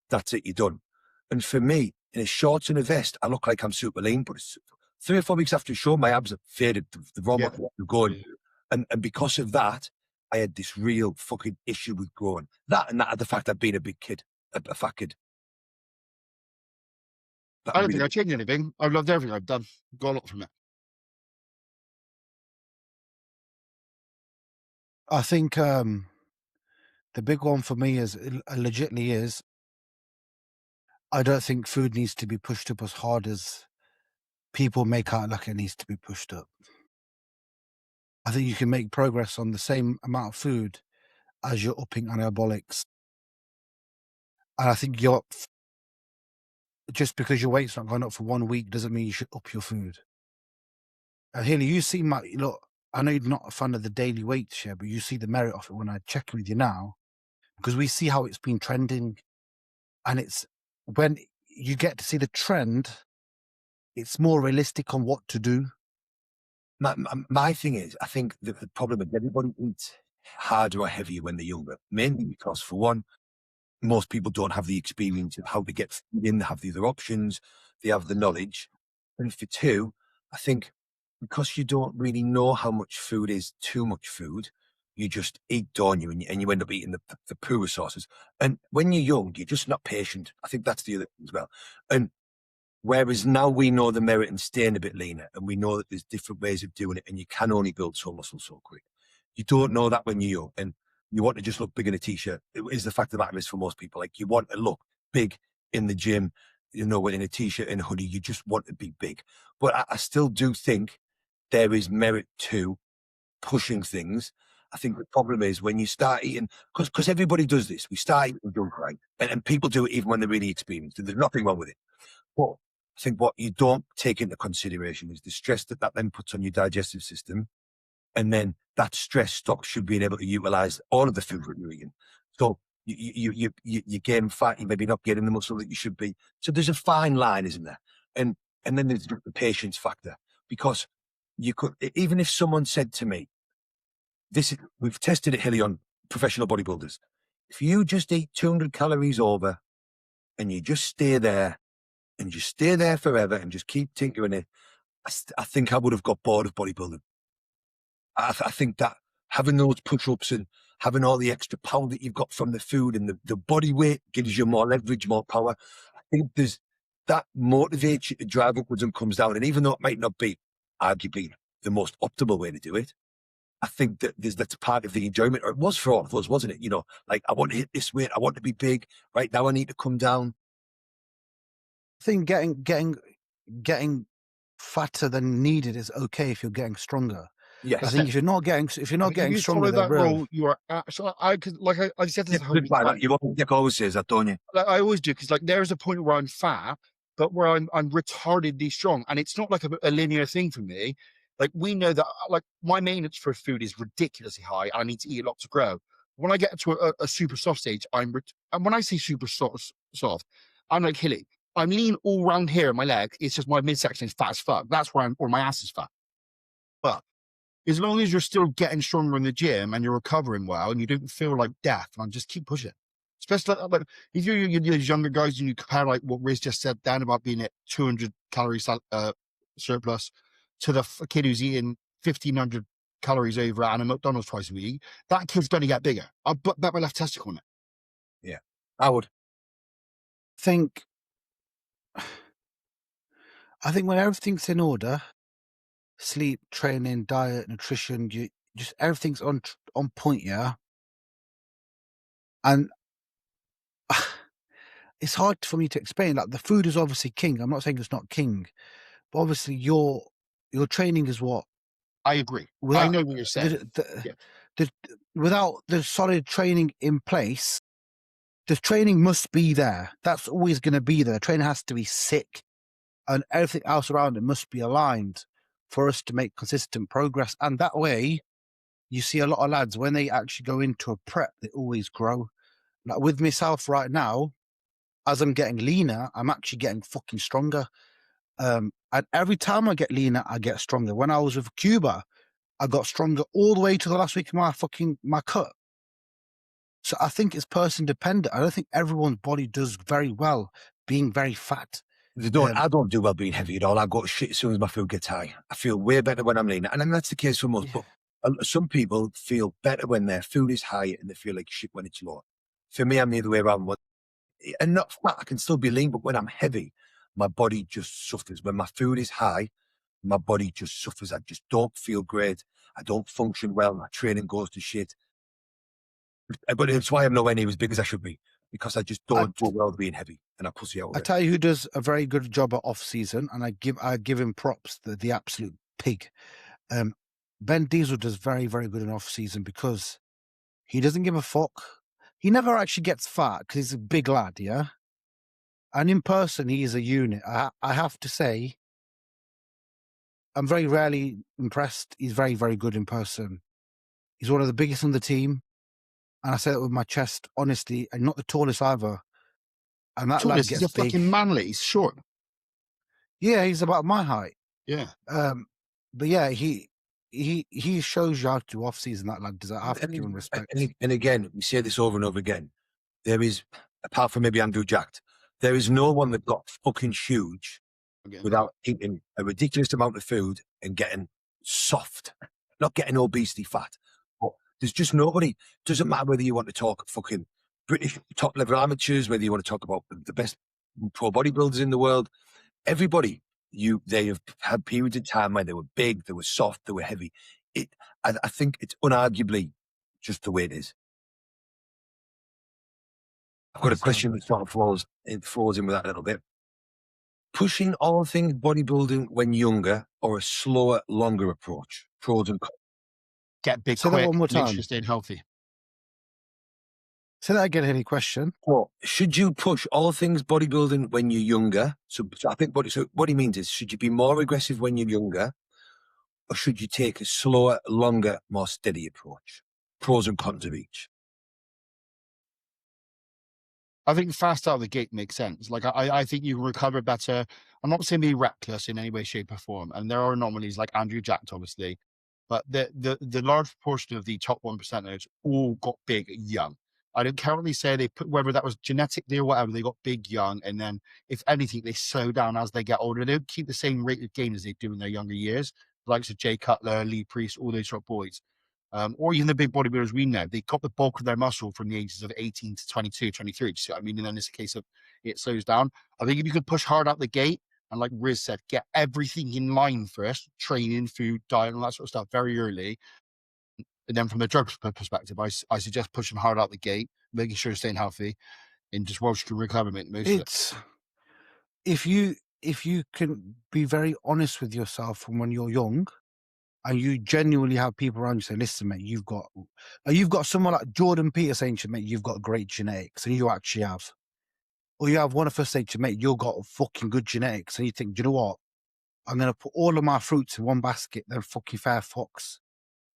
[SPEAKER 2] that's it, you're done. And for me, in a shorts and a vest, I look like I'm super lean, but it's 3 or 4 weeks after a show, my abs have faded. The wrong way to going. And because of that, I had this real fucking issue with growing. That and the fact I've been a big kid, a fat kid.
[SPEAKER 3] I don't think I'd change anything. I've loved everything I've done. Got a lot from it.
[SPEAKER 1] I think the big one for me is legitimately is I don't think food needs to be pushed up as hard as people make out like it needs to be pushed up. I think you can make progress on the same amount of food as you're upping anabolics. And I think just because your weight's not going up for 1 week doesn't mean you should up your food. And Haley, you see I know you're not a fan of the daily weight share, but you see the merit of it when I check with you now, because we see how it's been trending. And it's when you get to see the trend, it's more realistic on what to do.
[SPEAKER 2] My thing is, I think the problem is everybody eats harder or heavier when they're younger, mainly because, for one, most people don't have the experience of how to get food in, they have the other options, they have the knowledge. And for two, I think because you don't really know how much food is too much food, you just eat, don't you? And you end up eating the poorer sources. And when you're young, you're just not patient. I think that's the other thing as well. And whereas now we know the merit in staying a bit leaner, and we know that there's different ways of doing it, and you can only build so muscle so quick. You don't know that when you're young, and you want to just look big in a t-shirt. It is the fact of the matter is, for most people, like, you want to look big in the gym, in a t-shirt and a hoodie. You just want to be big. But I still do think there is merit to pushing things. I think the problem is when you start eating, because everybody does this. We start eating junk, right? And people do it even when they're really experienced, and there's nothing wrong with it. But I think what you don't take into consideration is the stress that then puts on your digestive system. And then that stress stops you being able to utilize all of the food that you're eating. So you gain fat, you maybe not getting the muscle that you should be. So there's a fine line, isn't there? And then there's the patience factor, because you could, even if someone said to me, we've tested it, Hilly, on professional bodybuilders. If you just eat 200 calories over and you just stay there and just stay there forever and just keep tinkering it, I think I would have got bored of bodybuilding. I think that having those push-ups and having all the extra power that you've got from the food and the body weight gives you more leverage, more power. I think that motivates you to drive upwards and comes down. And even though it might not be arguably the most optimal way to do it, I think that that's part of the enjoyment, or it was for all of us, wasn't it? Like, I want to hit this weight, I want to be big. Right now I need to come down.
[SPEAKER 1] I think getting fatter than needed is okay if you're getting stronger.
[SPEAKER 2] Yes.
[SPEAKER 1] I think if you're not getting stronger,
[SPEAKER 3] follow that rule, you are actually. I said this.
[SPEAKER 2] You always says that, don't you?
[SPEAKER 3] Like, I always do, because like there is a point where I'm fat, but where I'm retardedly strong, and it's not like a linear thing for me. Like, we know that, like, my maintenance for food is ridiculously high. I need to eat a lot to grow. When I get to a super soft stage, and when I say super soft, I'm like Hilly. I'm lean all around here in my leg. It's just my midsection is fat as fuck. That's where or my ass is fat. But as long as you're still getting stronger in the gym and you're recovering well and you don't feel like death, man, just keep pushing. Especially like if you're younger guys and you compare, like what Riz just said down about being at 200 calories surplus to the kid who's eating 1,500 calories over at a McDonald's twice a week, that kid's going to get bigger. I'll bet my left testicle on it.
[SPEAKER 2] Yeah, I would
[SPEAKER 1] think. I think when everything's in order, sleep, training, diet, nutrition, just everything's on point, yeah. And it's hard for me to explain. Like, the food is obviously king. I'm not saying it's not king, but obviously your training is what.
[SPEAKER 3] I agree. I know what you're saying.
[SPEAKER 1] Without the solid training in place, the training must be there. That's always going to be there. The training has to be sick, and everything else around it must be aligned for us to make consistent progress. And that way, you see a lot of lads, when they actually go into a prep, they always grow. Like with myself right now, as I'm getting leaner, I'm actually getting fucking stronger. And every time I get leaner, I get stronger. When I was with Cuba, I got stronger all the way to the last week of my cut. So I think it's person dependent. I don't think everyone's body does very well being very fat.
[SPEAKER 2] I don't do well being heavy at all. I go to shit as soon as my food gets high. I feel way better when I'm lean. And then that's the case for most. Yeah. But some people feel better when their food is high and they feel like shit when it's low. For me, I'm the other way around. And not fat, I can still be lean, but when I'm heavy, my body just suffers. When my food is high, my body just suffers. I just don't feel great. I don't function well. My training goes to shit. But it's why I'm nowhere near as big as I should be, because I just don't do well being heavy, and I pussy out.
[SPEAKER 1] I tell you who does a very good job at off season, and I give him props. The absolute pig, Ben Diesel does very, very good in off season because he doesn't give a fuck. He never actually gets fat because he's a big lad, yeah? And in person, he is a unit. I have to say, I'm very rarely impressed. He's very, very good in person. He's one of the biggest on the team. And I say that with my chest, honestly, and not the tallest either. And that lad
[SPEAKER 3] He's
[SPEAKER 1] gets
[SPEAKER 3] a
[SPEAKER 1] big.
[SPEAKER 3] fucking manly. He's short.
[SPEAKER 1] Yeah, he's about my height.
[SPEAKER 3] Yeah.
[SPEAKER 1] But yeah, he shows you how to do off season. That lad does. I have to give him respect.
[SPEAKER 2] And again, we say this over and over again. There is, apart from maybe Andrew Jacked, there is no one that got fucking huge without eating a ridiculous amount of food and getting soft, not getting obesity fat. But there's just nobody. Doesn't matter whether you want to talk fucking British top level amateurs, whether you want to talk about the best pro bodybuilders in the world. Everybody, they have had periods of time where they were big, they were soft, they were heavy. I think it's unarguably just the way it is. I've got a question that sort of flows in with that a little bit. Pushing all things bodybuilding when younger or a slower, longer approach? Pros and cons.
[SPEAKER 3] Get big
[SPEAKER 1] Say that
[SPEAKER 3] quick.
[SPEAKER 1] one more
[SPEAKER 3] Make sure
[SPEAKER 1] time.
[SPEAKER 3] you're staying healthy.
[SPEAKER 1] Say that again, any question?
[SPEAKER 2] Well, should you push all things bodybuilding when you're younger? So I think what he means is, should you be more aggressive when you're younger, or should you take a slower, longer, more steady approach? Pros and cons of each.
[SPEAKER 3] I think fast out of the gate makes sense. Like I think you can recover better. I'm not saying be reckless in any way, shape, or form. And there are anomalies like Andrew Jacked, obviously, but the large proportion of the top 1%ers all got big young. I don't currently say they put whether that was genetically or whatever, they got big young, and then if anything, they slow down as they get older. They don't keep the same rate of gain as they do in their younger years. The likes of Jay Cutler, Lee Priest, all those sort of boys. Or even the big bodybuilders we know, they got the bulk of their muscle from the ages of 18 to 22, 23. Do you see what I mean? And then it's a case of it slows down. I think if you could push hard out the gate, and like Riz said, get everything in line first, training, food, diet, and all that sort of stuff very early. And then from a drug perspective, I suggest pushing hard out the gate, making sure you're staying healthy, and just whilst you can recover, make the most of it.
[SPEAKER 1] If you can be very honest with yourself from when you're young, and you genuinely have people around you say, listen, mate, you've got someone like Jordan Peter saying to you, mate, you've got great genetics, and you actually have. Or you have one of us say to you, mate, you've got fucking good genetics, and you think, do you know what? I'm going to put all of my fruits in one basket, then fucking fair fox.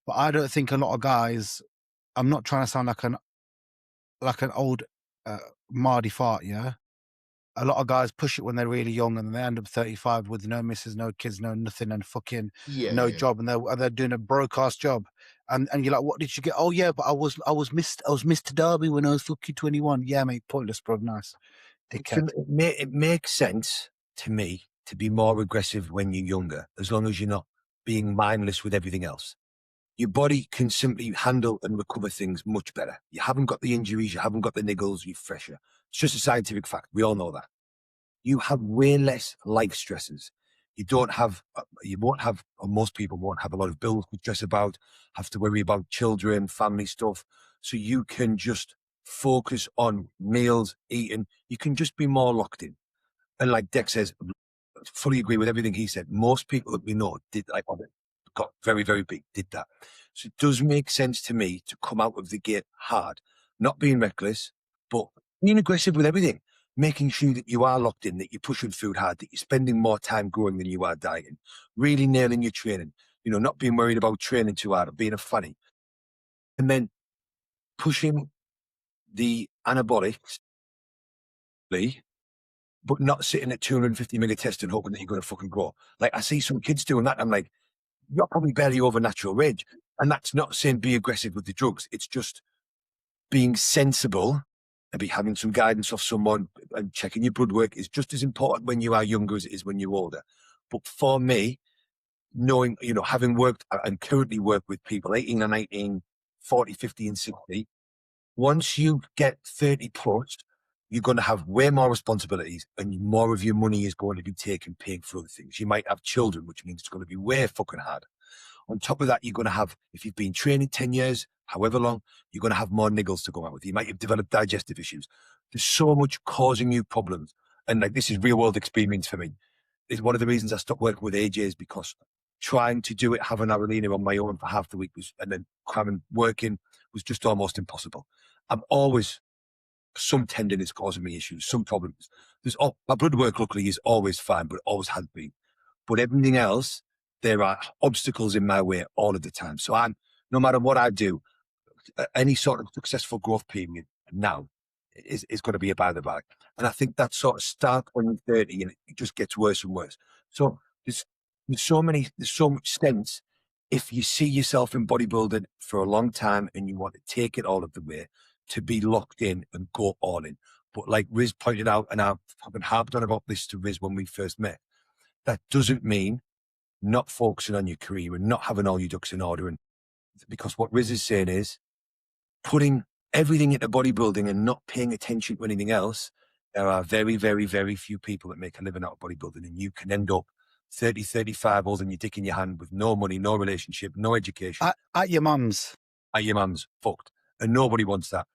[SPEAKER 1] But I don't think a lot of guys, I'm not trying to sound like an old Mardy fart, yeah? A lot of guys push it when they're really young and they end up 35 with no misses, no kids, no nothing, and fucking job, and they're doing a broadcast job. And you're like, what did you get? Oh yeah, but I was Mr. Derby when I was fucking 21. Yeah, mate, pointless, bro. Nice. Dickhead.
[SPEAKER 2] It makes sense to me to be more aggressive when you're younger, as long as you're not being mindless with everything else. Your body can simply handle and recover things much better. You haven't got the injuries, you haven't got the niggles, you're fresher. It's just a scientific fact. We all know that. You have way less life stresses. You won't have, or most people won't have a lot of bills to stress about, have to worry about children, family stuff. So you can just focus on meals, eating. You can just be more locked in. And like Dex says, fully agree with everything he said. Most people that we know got very, very big, did that. So it does make sense to me to come out of the gate hard, not being reckless, but being aggressive with everything, making sure that you are locked in, that you're pushing food hard, that you're spending more time growing than you are dieting, really nailing your training, not being worried about training too hard or being a funny. And then pushing the anabolics, but not sitting at 250 mega test and hoping that you're going to fucking grow. Like I see some kids doing that. I'm like, you're probably barely over natural range. And that's not saying be aggressive with the drugs. It's just being sensible and be having some guidance off someone and checking your blood work is just as important when you are younger as it is when you're older. But for me, knowing, having worked and currently work with people 18 and 19, 40, 50 and 60, once you get 30 plus, you're going to have way more responsibilities and more of your money is going to be taken paying for other things. You might have children, which means it's going to be way fucking hard. On top of that, you're going to have, if you've been training 10 years, however long, you're going to have more niggles to go out with. You might have developed digestive issues. There's so much causing you problems. And like, this is real world experience for me. It's one of the reasons I stopped working with AJ is because trying to do it, have an arena on my own for half the week and then cramming working was just almost impossible. I'm always some tenderness causing me issues, some problems. My blood work luckily is always fine, but it always has been. But everything else, there are obstacles in my way all of the time. So no matter what I do, any sort of successful growth period now is going to be a by the by. And I think that sort of start when you're 30 and it just gets worse and worse. So there's so much sense if you see yourself in bodybuilding for a long time and you want to take it all of the way, to be locked in and go all in. But like Riz pointed out, and I've been harped on about this to Riz when we first met, that doesn't mean not focusing on your career and not having all your ducks in order. And because what Riz is saying is putting everything into bodybuilding and not paying attention to anything else. There are very, very, very few people that make a living out of bodybuilding, and you can end up 30, 35 holding your dick in your hand with no money, no relationship, no education.
[SPEAKER 1] At your mum's.
[SPEAKER 2] At your mum's, fucked. And nobody wants that.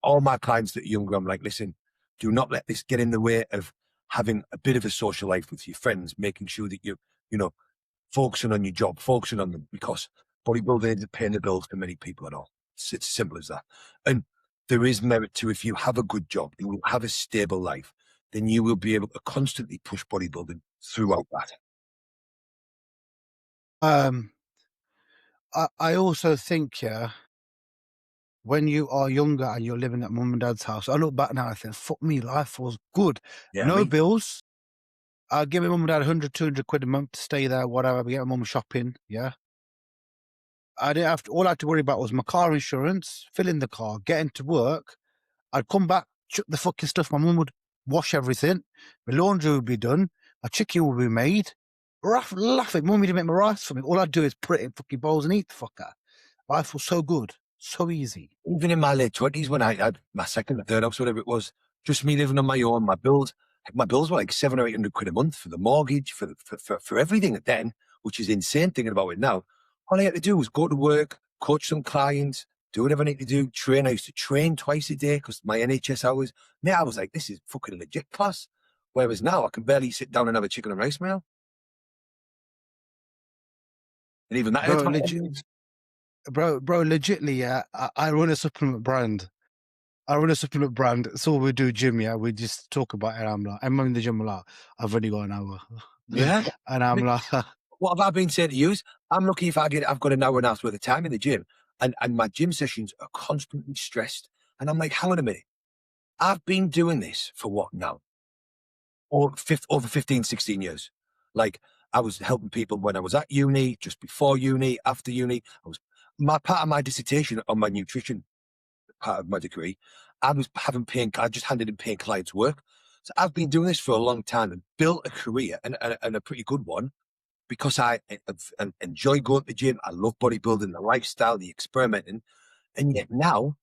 [SPEAKER 2] All my clients that are younger, I'm like, listen, do not let this get in the way of having a bit of a social life with your friends, making sure that you're, focusing on your job, focusing on them, because bodybuilding isn't paying the bills for many people at all. It's as simple as that. And there is merit to, if you have a good job, you will have a stable life, then you will be able to constantly push bodybuilding throughout that.
[SPEAKER 1] I also think, when you are younger and you're living at mum and dad's house, I look back now and I think, fuck me, life was good.
[SPEAKER 2] Yeah,
[SPEAKER 1] no bills. I'll give my mum and dad 100, 200 quid a month to stay there, whatever. We get my mum shopping, yeah. I didn't have to, all I had to worry about was my car insurance, filling the car, getting to work. I'd come back, chuck the fucking stuff. My mum would wash everything. My laundry would be done. My chicken would be made. Laughing. Mum didn't make my rice for me. All I'd do is put it in fucking bowls and eat the fucker. Life was so good. So easy.
[SPEAKER 2] Even in my late 20s, when I had my second or third house, whatever it was, just me living on my own, my bills were like 700 or 800 quid a month for the mortgage, for everything then, which is insane thinking about it now. All I had to do was go to work, coach some clients, do whatever I need to do, train. I used to train twice a day because my NHS hours. Now I was like, this is fucking legit class. Whereas now I can barely sit down and have a chicken and rice meal. And even that hurts my engines.
[SPEAKER 1] Bro, legitly, yeah. I run a supplement brand. It's all we do, gym, yeah. We just talk about it. I'm like, I'm in the gym a lot. I've only got an hour.
[SPEAKER 2] Yeah.
[SPEAKER 1] And I'm like,
[SPEAKER 2] what have I been saying to you? I'm lucky if I've got an hour and a half worth of time in the gym. And my gym sessions are constantly stressed. And I'm like, hang on a minute. I've been doing this for what now? Over 15, 16 years. Like, I was helping people when I was at uni, just before uni, after uni. Part of my dissertation on my nutrition, part of my degree, I just handed in paying clients work. So I've been doing this for a long time and built a career and a pretty good one because I enjoy going to the gym. I love bodybuilding, the lifestyle, the experimenting. And yet now,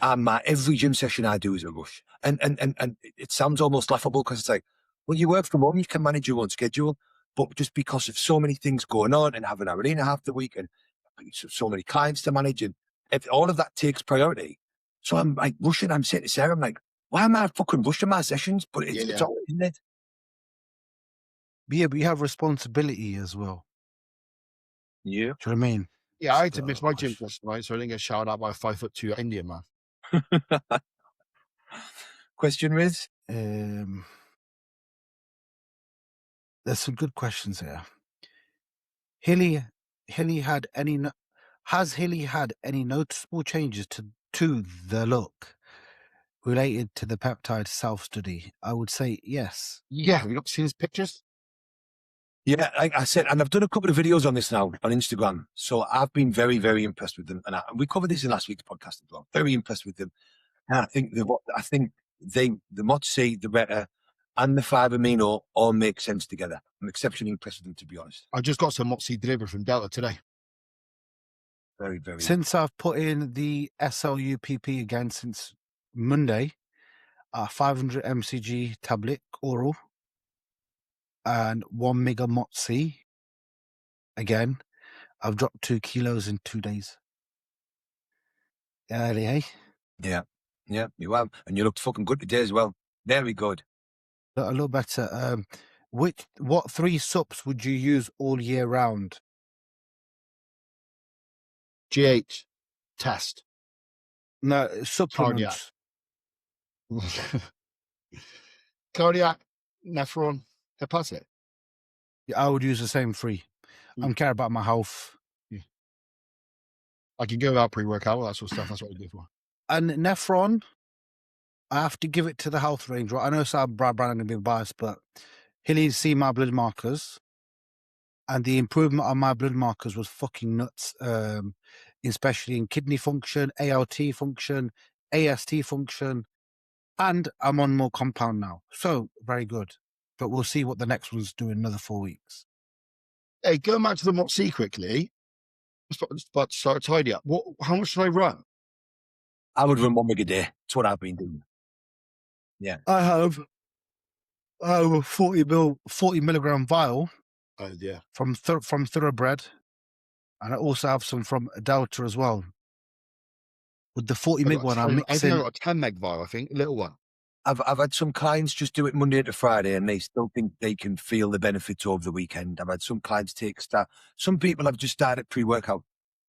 [SPEAKER 2] every gym session I do is a rush. And it sounds almost laughable because it's like, well, you work from home, you can manage your own schedule. But just because of so many things going on and having an arena half the week and so many clients to manage, and all of that takes priority. So I'm like rushing. I'm saying to Sarah, I'm like, why am I fucking rushing my sessions? But it's all, isn't it?
[SPEAKER 1] Yeah, but you have responsibility as well.
[SPEAKER 2] Yeah.
[SPEAKER 1] Do you know what I mean?
[SPEAKER 3] Yeah, I had to miss my gym last night, so I didn't get shouted out by a 5'2" Indian man.
[SPEAKER 2] Question, Riz?
[SPEAKER 1] There's some good questions here. Has Hilly had any noticeable changes to the look related to the peptide self-study? I would say yes.
[SPEAKER 3] Yeah, have you not seen his pictures?
[SPEAKER 2] Yeah, like I said, and I've done a couple of videos on this now on Instagram. So I've been very, very impressed with them. And we covered this in last week's podcast as well. Very impressed with them. And I think the Motsi, the Retta, and the 5-amino all make sense together. I'm exceptionally impressed with them, to be honest.
[SPEAKER 3] I just got some Motsi delivered from Delta today.
[SPEAKER 2] Very, very.
[SPEAKER 1] Since I've put in the SLUPP again since Monday, 500 mcg tablet oral and 1 mega Motsi. Again, I've dropped 2 kilos in 2 days. Hey?
[SPEAKER 2] Yeah, you have. And you looked fucking good today as well. Very good.
[SPEAKER 1] A little better. What 3 sups would you use all year round?
[SPEAKER 3] GH, test,
[SPEAKER 1] No, supplements.
[SPEAKER 3] cardiac, nephron, hepatic.
[SPEAKER 1] I would use the same 3. I'm care about my health.
[SPEAKER 3] I can go without pre-workout, all that sort of stuff. That's what I do for.
[SPEAKER 1] And nephron, I have to give it to the health range, right? I know Sam Brad Brandon going to be biased, but he'll need to see my blood markers. And the improvement on my blood markers was fucking nuts, especially in kidney function, ALT function, AST function, and I'm on more compound now. So, very good. But we'll see what the next one's doing another 4 weeks.
[SPEAKER 3] Hey, going back to the MOTC quickly, but start a tidy up. How much should I run?
[SPEAKER 2] I would run 1 mg a day. That's what I've been doing. Yeah.
[SPEAKER 1] I have a 40 milligram vial.
[SPEAKER 3] Oh, yeah.
[SPEAKER 1] From Thoroughbred, and I also have some from Delta as well. With the 40 mg one, I'm mixing.
[SPEAKER 3] I think I got a 10 meg vial. I think a little one.
[SPEAKER 2] I've had some clients just do it Monday to Friday, and they still think they can feel the benefits over the weekend. I've had some clients take start. Some people have just started pre-workout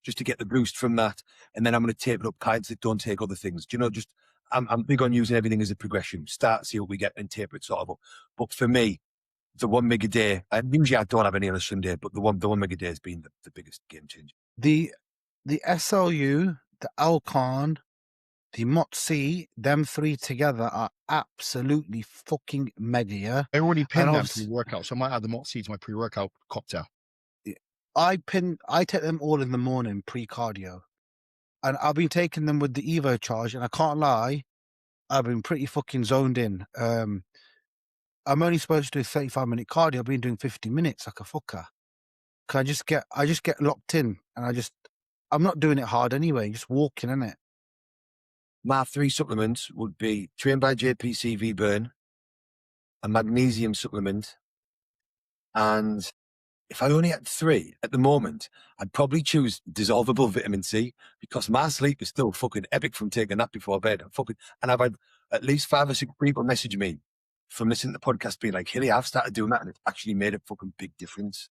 [SPEAKER 2] just to get the boost from that, and then I'm going to taper up clients that don't take other things. Do you know? Just I'm big on using everything as a progression. Start, see what we get, and taper it sort of up. But for me, the 1 mg a day, and usually I don't have any on a Sunday, but the 1 mg a day has been the biggest game changer.
[SPEAKER 1] The SLU, the Alcon, the MOTC, them 3 together are absolutely fucking mega, yeah?
[SPEAKER 3] I already pinned them pre-workout, so I might add the MOTC to my pre-workout cocktail.
[SPEAKER 1] I take them all in the morning, pre-cardio. And I've been taking them with the Evo charge, and I can't lie, I've been pretty fucking zoned in. I'm only supposed to do 35-minute cardio. I've been doing 50 minutes like a fucker. Cause I just get locked in, and I'm not doing it hard anyway. Just walking, innit?
[SPEAKER 2] My 3 supplements would be Trained by JPCV Burn, a magnesium supplement, and if I only had 3 at the moment, I'd probably choose dissolvable vitamin C, because my sleep is still fucking epic from taking that before bed. And I've had at least 5 or 6 people message me from listening to the podcast being like, Hilly, I've started doing that, and it's actually made a fucking big difference.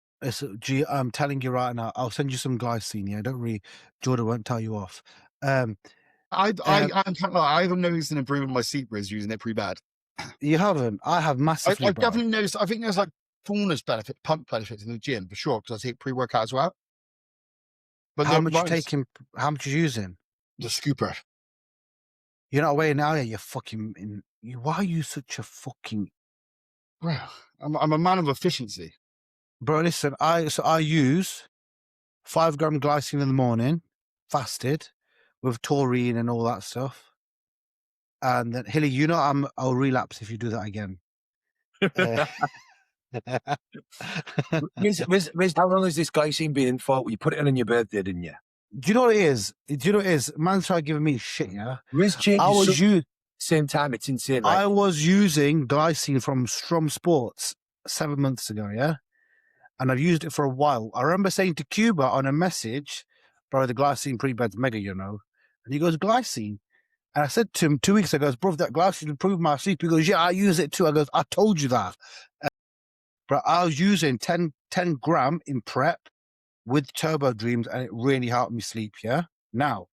[SPEAKER 1] I'm telling you right now, I'll send you some glycine. Yeah, don't worry, Jordan won't tell you off.
[SPEAKER 3] I haven't noticed an improvement in my sleep risk using it pretty bad.
[SPEAKER 1] You haven't? I have massively.
[SPEAKER 3] I've definitely noticed. I think there's like fullness benefit, pump benefits in the gym for sure, because I take pre-workout as well. But
[SPEAKER 1] how much you taking? How much you using?
[SPEAKER 3] The scooper.
[SPEAKER 1] You're not weighing out yet. You're fucking. Why are you such a fucking?
[SPEAKER 3] Bro, I'm a man of efficiency.
[SPEAKER 1] Bro, listen. I use 5 gram glycine in the morning, fasted, with taurine and all that stuff. And then Hilly, I'll relapse if you do that again.
[SPEAKER 2] Riz, how long has this glycine been in for? You put it in on your birthday, didn't you?
[SPEAKER 1] Do you know what it is? Man's tried giving me shit, yeah?
[SPEAKER 2] Riz same time, it's insane. Right?
[SPEAKER 1] I was using glycine from Strom Sports 7 months ago, yeah? And I've used it for a while. I remember saying to Cuba on a message, bro, the glycine pre-bed's mega, you know? And he goes, glycine? And I said to him 2 weeks ago, bro, that glycine improved my sleep. He goes, yeah, I use it too. I goes, I told you that. But I was using 10 gram in prep with Turbo Dreams, and it really helped me sleep, yeah? Now,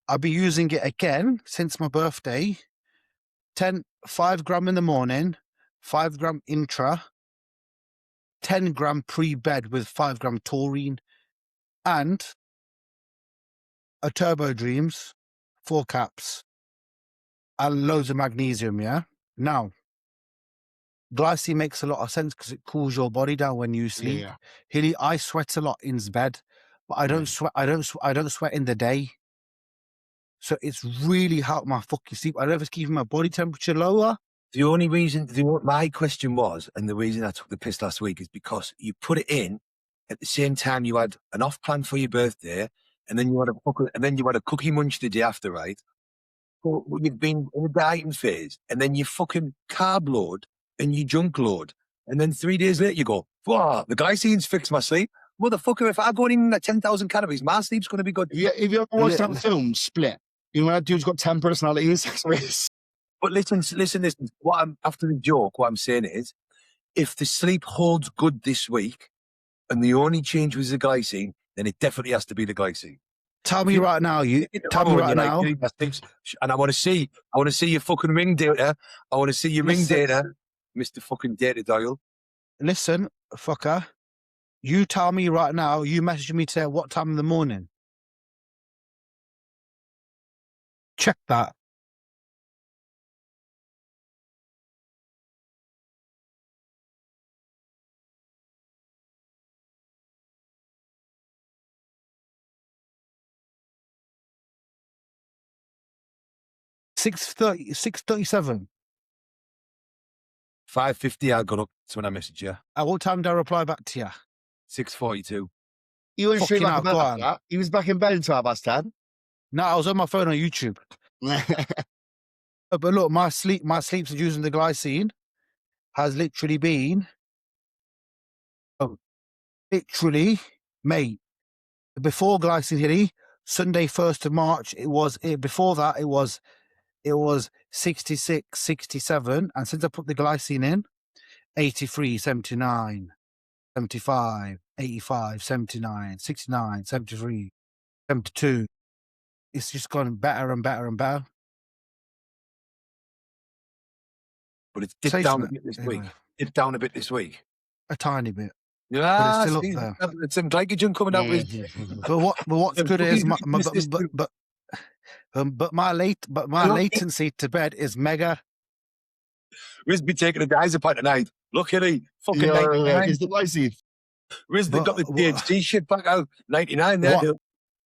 [SPEAKER 1] I've been using it again since my birthday. 5 gram in the morning, 5 gram intra, 10 gram pre-bed with 5 gram taurine, and a Turbo Dreams, 4 caps, and loads of magnesium, yeah? Now, glycine makes a lot of sense because it cools your body down when you sleep.
[SPEAKER 3] Yeah.
[SPEAKER 1] Hilly, I sweat a lot in bed, but I don't sweat. I don't sweat in the day. So it's really helped my fucking sleep. I don't know if it's keeping my body temperature lower.
[SPEAKER 2] The only reason, my question was, and the reason I took the piss last week is because you put it in at the same time you had an off plan for your birthday, and then you had a cookie munch the day after, right? So you've been in a dieting phase, and then you fucking carb load and you junk load, and then 3 days later you go, wow, the glycine's fixed my sleep. Motherfucker, if I go in at 10,000 calories, my sleep's going to be good.
[SPEAKER 3] Yeah, if you ever watched that film, Split, you know that dude's got 10 personalities?
[SPEAKER 2] But listen, after the joke, what I'm saying is, if the sleep holds good this week and the only change was the glycine, then it definitely has to be the glycine.
[SPEAKER 1] Tell me right now, tell me right now.
[SPEAKER 2] And I want to see your fucking ring data. I want to see your ring data, Mr. fucking Data Dial.
[SPEAKER 1] Listen, fucker. You tell me right now, you message me today what time in the morning. Check that. $6:37.
[SPEAKER 2] 5:50, I got up. That's when I messaged you.
[SPEAKER 1] At what time did I reply back to you?
[SPEAKER 2] 6:42.
[SPEAKER 3] He went straight
[SPEAKER 1] Fucking
[SPEAKER 3] back in bed
[SPEAKER 1] hell, go
[SPEAKER 3] after that. He was back in bed until 10:30.
[SPEAKER 1] No, I was on my phone on YouTube. But look, my sleep using the glycine has literally been, literally, mate, before glycine hit Sunday 1st of March, before that, it was 66, 67. And since I put the glycine in, 83, 79, 75, 85, 79, 69, 73, 72. It's just gone better and better and better.
[SPEAKER 2] But it's dipped down a bit this week. Dipped down a bit this week.
[SPEAKER 1] A tiny bit.
[SPEAKER 2] Yeah,
[SPEAKER 1] but it's still up there.
[SPEAKER 2] It's some glycogen coming out with.
[SPEAKER 1] But what's good is my latency to bed is mega.
[SPEAKER 2] Riz be taking a diazepam tonight. Look at it, fucking 99.
[SPEAKER 3] Is the glycine?
[SPEAKER 2] Riz got the THC shit back out. 99 there.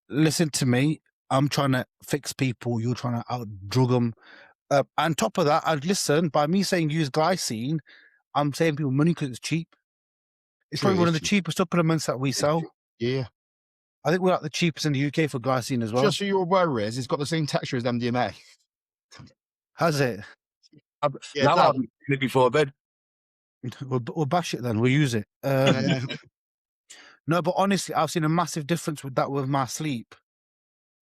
[SPEAKER 1] Listen to me. I'm trying to fix people. You're trying to out-drug them. On top of that, by me saying use glycine, I'm saving people money because it's cheap. It's probably one of the cheapest supplements that we sell.
[SPEAKER 3] Yeah.
[SPEAKER 1] I think we're like the cheapest in the UK for glycine as well.
[SPEAKER 3] Just so you're aware, Riz, it's got the same texture as MDMA.
[SPEAKER 1] Has it?
[SPEAKER 2] Now I've seen it before bed.
[SPEAKER 1] We'll bash it then. We'll use it. No, but honestly, I've seen a massive difference with my sleep.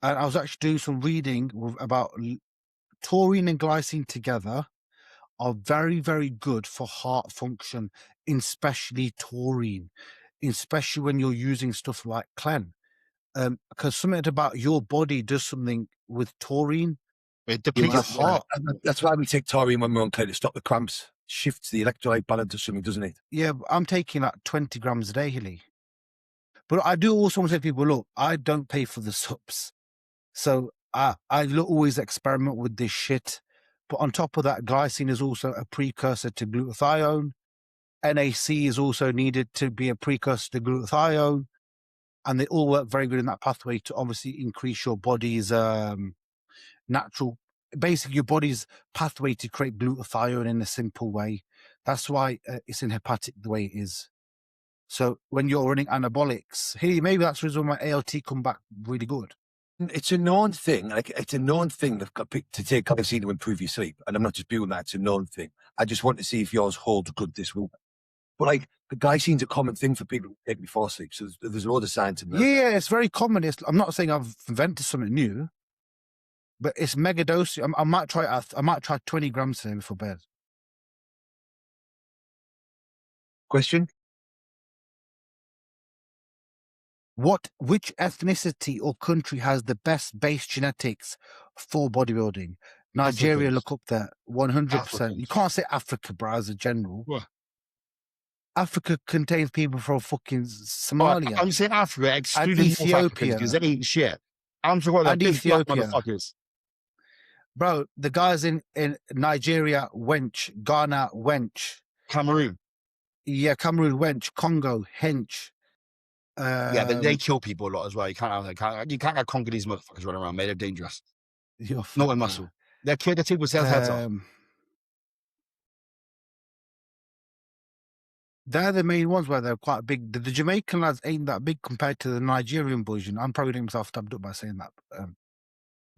[SPEAKER 1] And I was actually doing some reading about taurine and glycine together are very, very good for heart function, especially taurine, especially when you're using stuff like Clen. Because something about your body does something with taurine.
[SPEAKER 3] It depletes
[SPEAKER 2] your heart. That's why we take taurine when we're on Clen to stop the cramps. Shifts the electrolyte balance or something, doesn't it?
[SPEAKER 1] Yeah, I'm taking like 20 grams a day, Hilly. But I do also want to say to people, look, I don't pay for the subs. So I always experiment with this shit. But on top of that, glycine is also a precursor to glutathione. NAC is also needed to be a precursor to glutathione. And they all work very good in that pathway to obviously increase your body's basically your body's pathway to create glutathione in a simple way. That's why it's in hepatic the way it is. So when you're running anabolics, maybe that's the reason why my ALT come back really good.
[SPEAKER 2] It's a known thing. It's a known thing to take glycine to improve your sleep. And I'm not just doing that. It's a known thing. I just want to see if yours holds good this week. But the glycine's a common thing for people to take before sleep. So there's a lot of science in there.
[SPEAKER 1] Yeah, it's very common. I'm not saying I've invented something new, but it's mega dose. I might try 20 grams today before bed.
[SPEAKER 2] Question?
[SPEAKER 1] Which ethnicity or country has the best base genetics for bodybuilding? Nigeria,
[SPEAKER 3] Africans.
[SPEAKER 1] look up there, 100%.
[SPEAKER 3] Africans.
[SPEAKER 1] You can't say Africa, bro, as a general.
[SPEAKER 3] What?
[SPEAKER 1] Africa contains people from fucking Somalia.
[SPEAKER 3] I'm saying Africa, excluding
[SPEAKER 1] Ethiopia,
[SPEAKER 3] because they ain't shit. I'm talking about the big black motherfuckers.
[SPEAKER 1] Bro, the guys in Nigeria, wench. Ghana, wench.
[SPEAKER 3] Cameroon.
[SPEAKER 1] Yeah, Cameroon, wench. Congo, hench.
[SPEAKER 3] Yeah, but they kill people a lot as well. You can't have Congolese motherfuckers running around, mate. They're dangerous. Not with muscle. They're people sales heads off.
[SPEAKER 1] They're the main ones where they're quite big. The Jamaican lads ain't that big compared to the Nigerian boys. I'm probably getting myself stabbed up by saying that.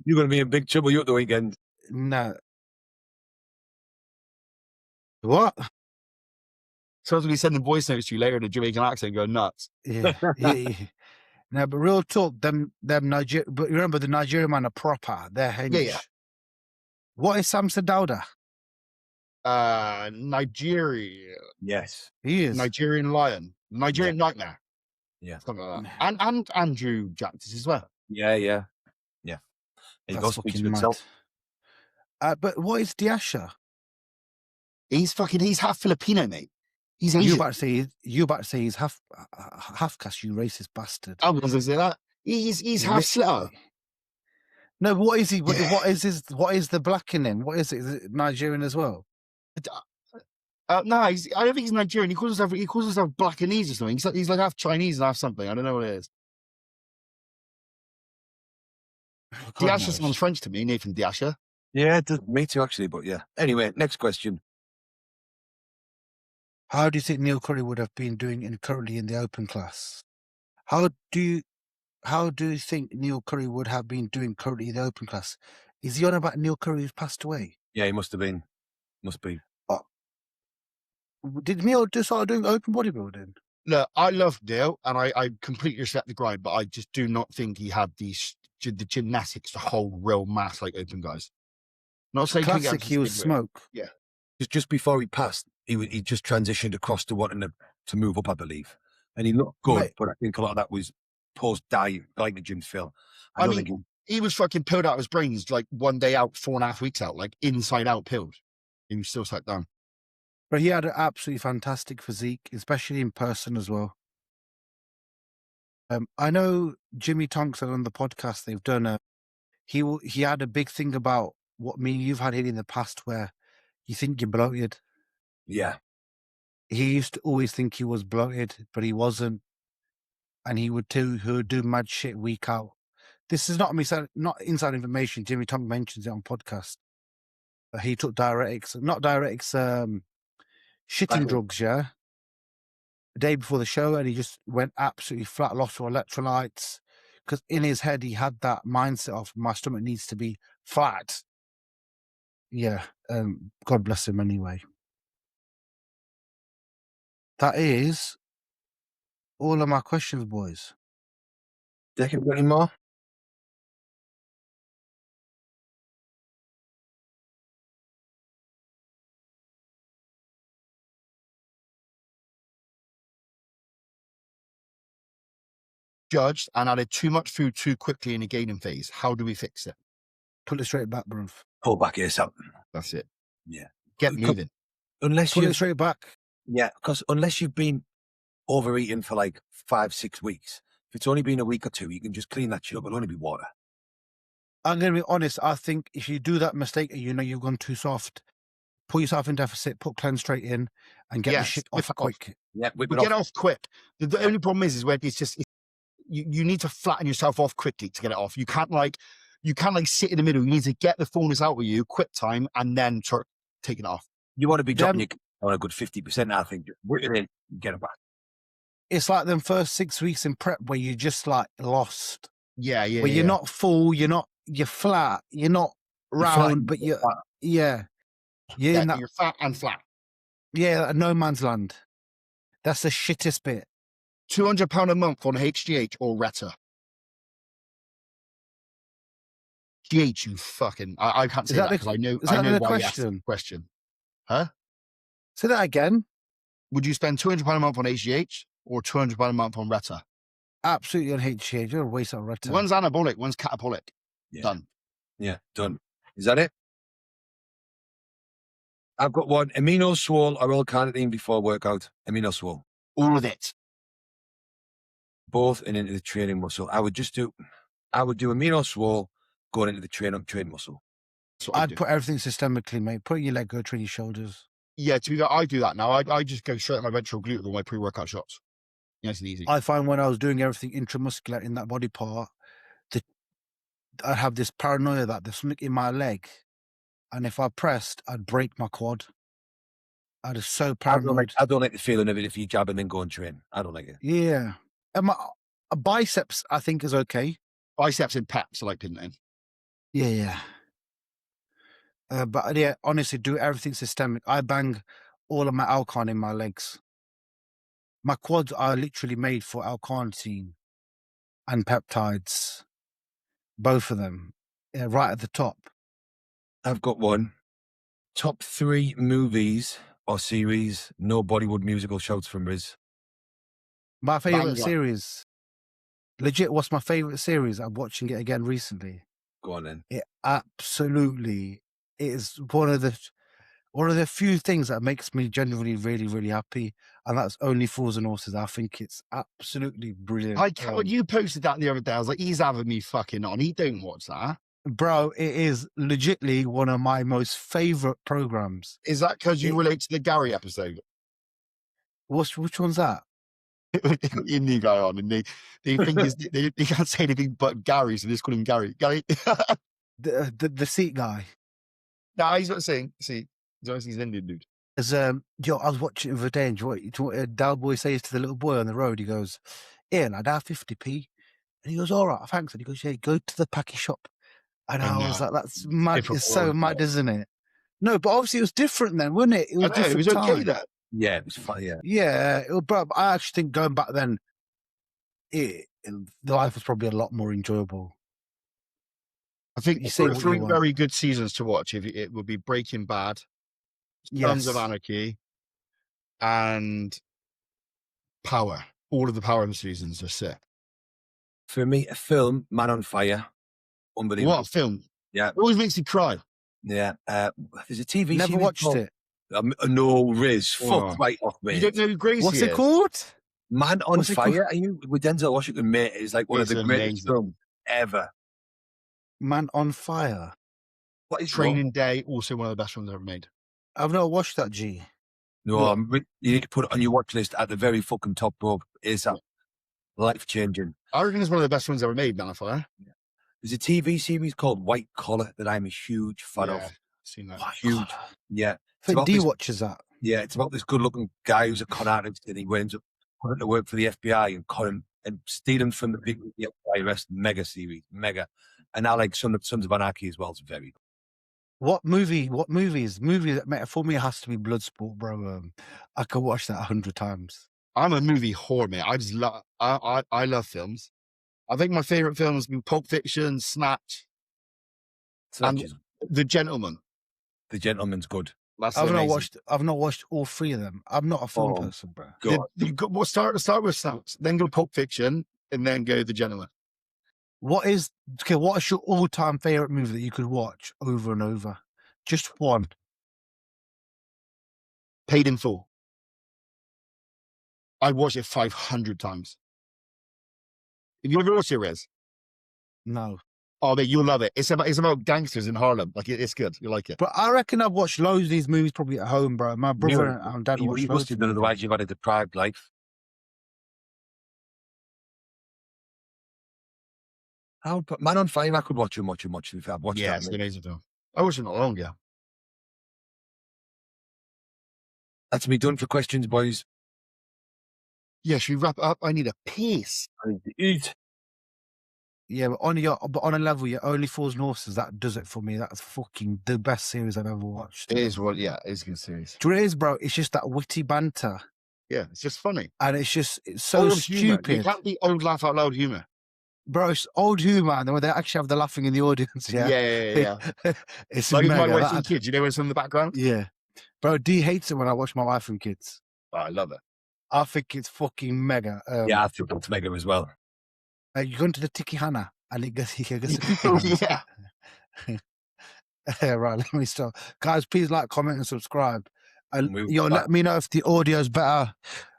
[SPEAKER 2] You're going to be in big trouble at the weekend.
[SPEAKER 1] No. What?
[SPEAKER 3] So I was going to be sending voice notes to you later in a Jamaican accent going nuts.
[SPEAKER 1] Yeah. No, but real talk, them Niger. But remember, the Nigerian man are proper. They're hench.
[SPEAKER 3] Yeah.
[SPEAKER 1] What is Samson Dowda?
[SPEAKER 3] Nigeria,
[SPEAKER 2] Yes.
[SPEAKER 1] He is.
[SPEAKER 3] Nigerian Lion, Nigerian Nightmare.
[SPEAKER 2] Yeah.
[SPEAKER 3] Something like that. And Andrew Jackson as well.
[SPEAKER 2] Yeah. Yeah. Yeah. There you go.
[SPEAKER 1] That's
[SPEAKER 2] Speaks
[SPEAKER 1] fucking
[SPEAKER 2] for
[SPEAKER 1] mad.
[SPEAKER 2] itself.
[SPEAKER 1] But what is Diasha?
[SPEAKER 3] He's half Filipino, mate. He's
[SPEAKER 1] You
[SPEAKER 3] Asian.
[SPEAKER 1] about to say he's half caste, you racist bastard.
[SPEAKER 3] I was going to say that. He's half Slater.
[SPEAKER 1] No, what is he? What is the black in him? What is it? Is it Nigerian as well?
[SPEAKER 3] No, I don't think he's Nigerian. He calls himself Blackanese or something. He's like half Chinese and half something. I don't know what it is. Diasha sounds French to me, Nathan Diasha.
[SPEAKER 2] Yeah, it does. Me too, actually. But yeah. Anyway, next question.
[SPEAKER 1] How do you think Neil Curry would have been doing currently in the open class? How do you think Neil Curry would have been doing currently in the open class? Is he on about Neil Curry who's passed away?
[SPEAKER 2] Yeah, he must have been. Must be.
[SPEAKER 1] Did Neil just start doing open bodybuilding?
[SPEAKER 3] Look, I love Neil, and I completely respect the grind, but I just do not think he had the gymnastics to hold real mass like open guys. Not saying
[SPEAKER 1] Classic, he was smoke.
[SPEAKER 3] Yeah.
[SPEAKER 2] Just before he passed, he just transitioned across to wanting to move up, I believe, and he looked good.
[SPEAKER 1] Right.
[SPEAKER 2] But I think a lot of that was post diet, like the gym Phil.
[SPEAKER 3] I mean, he was fucking pilled out of his brains like one day out, 4.5 weeks out, like inside out pilled. He was still sat down.
[SPEAKER 1] But he had an absolutely fantastic physique, especially in person as well. I know Jimmy Tonks on the podcast they've done he had a big thing about what you've had it in the past where you think you're bloated.
[SPEAKER 2] Yeah.
[SPEAKER 1] He used to always think he was bloated, but he wasn't. And he would do mad shit week out. This is not inside information. Jimmy Tonks mentions it on podcast. He took shitting drugs, yeah, the day before the show, and he just went absolutely flat, lost all electrolytes, because in his head he had that mindset of my stomach needs to be flat. Yeah, God bless him anyway. That is all of my questions, boys.
[SPEAKER 2] Declan, got any more?
[SPEAKER 3] Judged and added too much food too quickly in a gaining phase. How do we fix it?
[SPEAKER 1] Put it straight back, bruv.
[SPEAKER 2] Pull back ASAP.
[SPEAKER 3] That's it.
[SPEAKER 2] Yeah.
[SPEAKER 3] Get moving.
[SPEAKER 2] Unless
[SPEAKER 1] Put it straight back.
[SPEAKER 2] Yeah, because unless you've been overeating for like 5-6 weeks, if it's only been a week or two, you can just clean that shit up. It'll only be water.
[SPEAKER 1] I'm going to be honest. I think if you do that mistake and you know you've gone too soft, put yourself in deficit, put cleanse straight in, and get the shit off quick.
[SPEAKER 2] Yeah,
[SPEAKER 3] get off quick. The only problem is when it's just you need to flatten yourself off quickly to get it off. You can't sit in the middle. You need to get the fullness out of you, quick time, and then start taking it off.
[SPEAKER 2] You want to be dropping on a good 50%, I think. Work it in, get it back.
[SPEAKER 1] It's like them first 6 weeks in prep where you're just like lost.
[SPEAKER 3] Yeah.
[SPEAKER 1] Where you're not full, you're flat, you're not round, but you're in that.
[SPEAKER 3] You're fat and flat.
[SPEAKER 1] Yeah, no man's land. That's the shittest bit.
[SPEAKER 3] £200 a month on HGH or Retta. GH, you fucking. I can't say that because I know.
[SPEAKER 1] Is that
[SPEAKER 3] the
[SPEAKER 1] question?
[SPEAKER 3] Huh?
[SPEAKER 1] Say that again.
[SPEAKER 3] Would you spend £200 a month on HGH or £200 a month on Retta?
[SPEAKER 1] Absolutely on HGH. You're a waste on Retta.
[SPEAKER 3] One's anabolic, one's catabolic.
[SPEAKER 2] Yeah.
[SPEAKER 3] Done.
[SPEAKER 2] Yeah, done. Is that it? I've got one. Amino swole or L-carnitine before workout. Amino swole.
[SPEAKER 3] All of it.
[SPEAKER 2] Both and into the training muscle. I would do amino swole going into the train muscle.
[SPEAKER 1] I'd put everything systemically, mate. Put your leg, go train your shoulders.
[SPEAKER 3] Yeah, to be fair, I do that now. I just go straight at my ventral glute with all my pre-workout shots. Nice and easy.
[SPEAKER 1] I find when I was doing everything intramuscular in that body part, I'd have this paranoia that there's something in my leg, and if I pressed, I'd break my quad. I was so paranoid.
[SPEAKER 2] I don't like the feeling of it if you jab and then go and train. I don't like it.
[SPEAKER 1] Yeah. And my biceps, I think, is okay.
[SPEAKER 3] Biceps and peps, I like pinning in.
[SPEAKER 1] Yeah. But yeah, honestly, do everything systemic. I bang all of my Alcon in my legs. My quads are literally made for L-carnitine and peptides. Both of them. Yeah, right at the top.
[SPEAKER 2] I've got one. Top 3 movies or series. No Bollywood musical shouts from Riz.
[SPEAKER 1] My favorite
[SPEAKER 3] Banger.
[SPEAKER 1] series. Legit, what's my favorite series? I'm watching it again recently.
[SPEAKER 2] Go on then.
[SPEAKER 1] It absolutely is one of the few things that makes me genuinely really, really happy, and that's Only Fools and Horses. I think it's absolutely brilliant.
[SPEAKER 3] I can't, you posted that the other day. I was like, he's having me fucking on. He don't watch that.
[SPEAKER 1] Bro, it is legitly one of my most favorite programs.
[SPEAKER 3] Is that because you relate to the Gary episode?
[SPEAKER 1] Which one's that?
[SPEAKER 3] Indie guy on, and they think they can't say anything but Gary, so they just call him Gary. Gary.
[SPEAKER 1] The seat guy.
[SPEAKER 3] No, he's not saying. See, he's an Indian dude.
[SPEAKER 1] As I was watching it the other day, and do you know what Dal Boy says to the little boy on the road? He goes, "Ian, I'd have 50p," and he goes, "All right, thanks." And he goes, "Yeah, go to the packy shop." And I was like, "That's mad!
[SPEAKER 3] Different
[SPEAKER 1] It's so
[SPEAKER 3] world,
[SPEAKER 1] mad,
[SPEAKER 3] yeah.
[SPEAKER 1] isn't it?" No, but obviously it was different then, wasn't it? It was different.
[SPEAKER 3] It was okay
[SPEAKER 1] time.
[SPEAKER 3] then.
[SPEAKER 2] Yeah, it was fun. Yeah.
[SPEAKER 1] Yeah, but I actually think going back then, the life was probably a lot more enjoyable.
[SPEAKER 3] I think
[SPEAKER 1] You say what you
[SPEAKER 3] 3
[SPEAKER 1] want.
[SPEAKER 3] very good seasons to watch. If it would be Breaking Bad, Sons of
[SPEAKER 1] Yes.
[SPEAKER 3] Anarchy, and Power. All of the Power seasons are sick.
[SPEAKER 2] For me, a film, Man on Fire. Unbelievable.
[SPEAKER 3] What a film!
[SPEAKER 2] Yeah.
[SPEAKER 3] It always makes you cry.
[SPEAKER 2] Yeah. There's a TV
[SPEAKER 1] Never
[SPEAKER 2] series
[SPEAKER 1] watched
[SPEAKER 2] called-
[SPEAKER 1] it.
[SPEAKER 2] No, Riz.
[SPEAKER 3] Oh.
[SPEAKER 2] Fuck right off, mate.
[SPEAKER 3] You don't know who Gracie
[SPEAKER 1] What's
[SPEAKER 3] is?
[SPEAKER 1] it called?
[SPEAKER 2] Man on
[SPEAKER 1] What's it called?
[SPEAKER 2] Fire. Are you with Denzel Washington, mate? Is like one
[SPEAKER 3] It's
[SPEAKER 2] of the greatest
[SPEAKER 3] amazing.
[SPEAKER 2] films ever.
[SPEAKER 1] Man on Fire.
[SPEAKER 2] What is wrong?
[SPEAKER 3] Training Day, also one of the best films ever made.
[SPEAKER 1] I've not watched that, G.
[SPEAKER 2] No,
[SPEAKER 3] What?
[SPEAKER 2] you need to put it on your watch list at the very fucking top, bro. It's life changing.
[SPEAKER 3] I reckon it's one of the best films ever made, Man on Fire.
[SPEAKER 2] There's a TV series called White Collar that I'm a huge fan
[SPEAKER 3] Yeah,
[SPEAKER 2] of.
[SPEAKER 3] seen that.
[SPEAKER 2] Huge. Yeah.
[SPEAKER 1] I think
[SPEAKER 2] about
[SPEAKER 1] D
[SPEAKER 2] this-
[SPEAKER 1] watches that.
[SPEAKER 2] Yeah, it's about this good-looking guy who's a con artist, and he ends up putting to work for the FBI and con and stealing from the big IRS. Mega series, mega. And now like Sons of Anarchy as well. It's very good.
[SPEAKER 1] What movies? Movie that for me has to be Bloodsport, bro. I could watch that 100 times.
[SPEAKER 3] I'm a movie whore, mate. I just love. I love films. I think my favorite films have been Pulp Fiction, Snatch,
[SPEAKER 2] So
[SPEAKER 3] And-
[SPEAKER 2] just-
[SPEAKER 3] The Gentleman.
[SPEAKER 2] The Gentleman's good.
[SPEAKER 3] That's
[SPEAKER 1] I've
[SPEAKER 3] amazing.
[SPEAKER 1] not watched all 3 of them. I'm not a film
[SPEAKER 2] Oh.
[SPEAKER 1] person, bro.
[SPEAKER 2] God.
[SPEAKER 3] You got well, start with Snatch, then go Pulp Fiction, and then go The Gentleman.
[SPEAKER 1] What's your all-time favorite movie that you could watch over and over? Just one.
[SPEAKER 3] Paid in Full. I watched it 500 times. Have you ever watched it, Rez?
[SPEAKER 1] No,
[SPEAKER 3] Oh, mate, you'll love it. It's about gangsters in Harlem. Like it's good. You like it.
[SPEAKER 1] but I reckon I've watched loads of these movies probably at home, bro. My brother and dad
[SPEAKER 2] You
[SPEAKER 1] watched
[SPEAKER 2] must
[SPEAKER 1] loads.
[SPEAKER 2] have
[SPEAKER 1] Of
[SPEAKER 2] done,
[SPEAKER 1] movies.
[SPEAKER 2] otherwise you've had a deprived life. Man on Fire, I could watch and watch and watch. If I've watched
[SPEAKER 3] Yeah,
[SPEAKER 2] that.
[SPEAKER 3] it's
[SPEAKER 2] mate.
[SPEAKER 3] an amazing film. I watched it not long ago.
[SPEAKER 1] Uh,
[SPEAKER 2] That's me done for questions, boys.
[SPEAKER 3] Yeah, should we wrap it up? I need a piece.
[SPEAKER 2] I need to eat.
[SPEAKER 1] Yeah, but on a level, your Only Fools and Horses, that does it for me. That's fucking the best series I've ever watched.
[SPEAKER 3] It is what? Yeah, it's a good series.
[SPEAKER 1] Do you know what it is, bro? It's just that witty banter,
[SPEAKER 3] Yeah, it's just funny.
[SPEAKER 1] and it's so
[SPEAKER 3] Old humor.
[SPEAKER 1] stupid,
[SPEAKER 3] You can't be old laugh out loud humor.
[SPEAKER 1] bro. It's old humor, and when they actually have the laughing in the audience, yeah,
[SPEAKER 3] Yeah.
[SPEAKER 1] it's
[SPEAKER 3] Like
[SPEAKER 1] mega.
[SPEAKER 3] my wife and kids. You know what's in the background?
[SPEAKER 1] Yeah, bro. D hates it when I watch My Wife and Kids.
[SPEAKER 3] Oh, I love it.
[SPEAKER 1] I think it's fucking mega.
[SPEAKER 2] Yeah, I think it's mega as well.
[SPEAKER 1] You go into the Tiki Hana, and it gets
[SPEAKER 3] Yeah.
[SPEAKER 1] Yeah, right. Let me stop, guys. Please like, comment, and subscribe. And
[SPEAKER 2] We'll
[SPEAKER 1] yo,
[SPEAKER 2] be
[SPEAKER 1] let me know if the audio's better.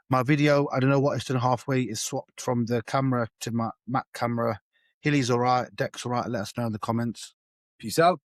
[SPEAKER 1] My video, I don't know what it's done halfway. Is swapped from the camera to my Mac camera. Hilly's all right. Deck's all right. Let us know in the comments.
[SPEAKER 2] Peace out.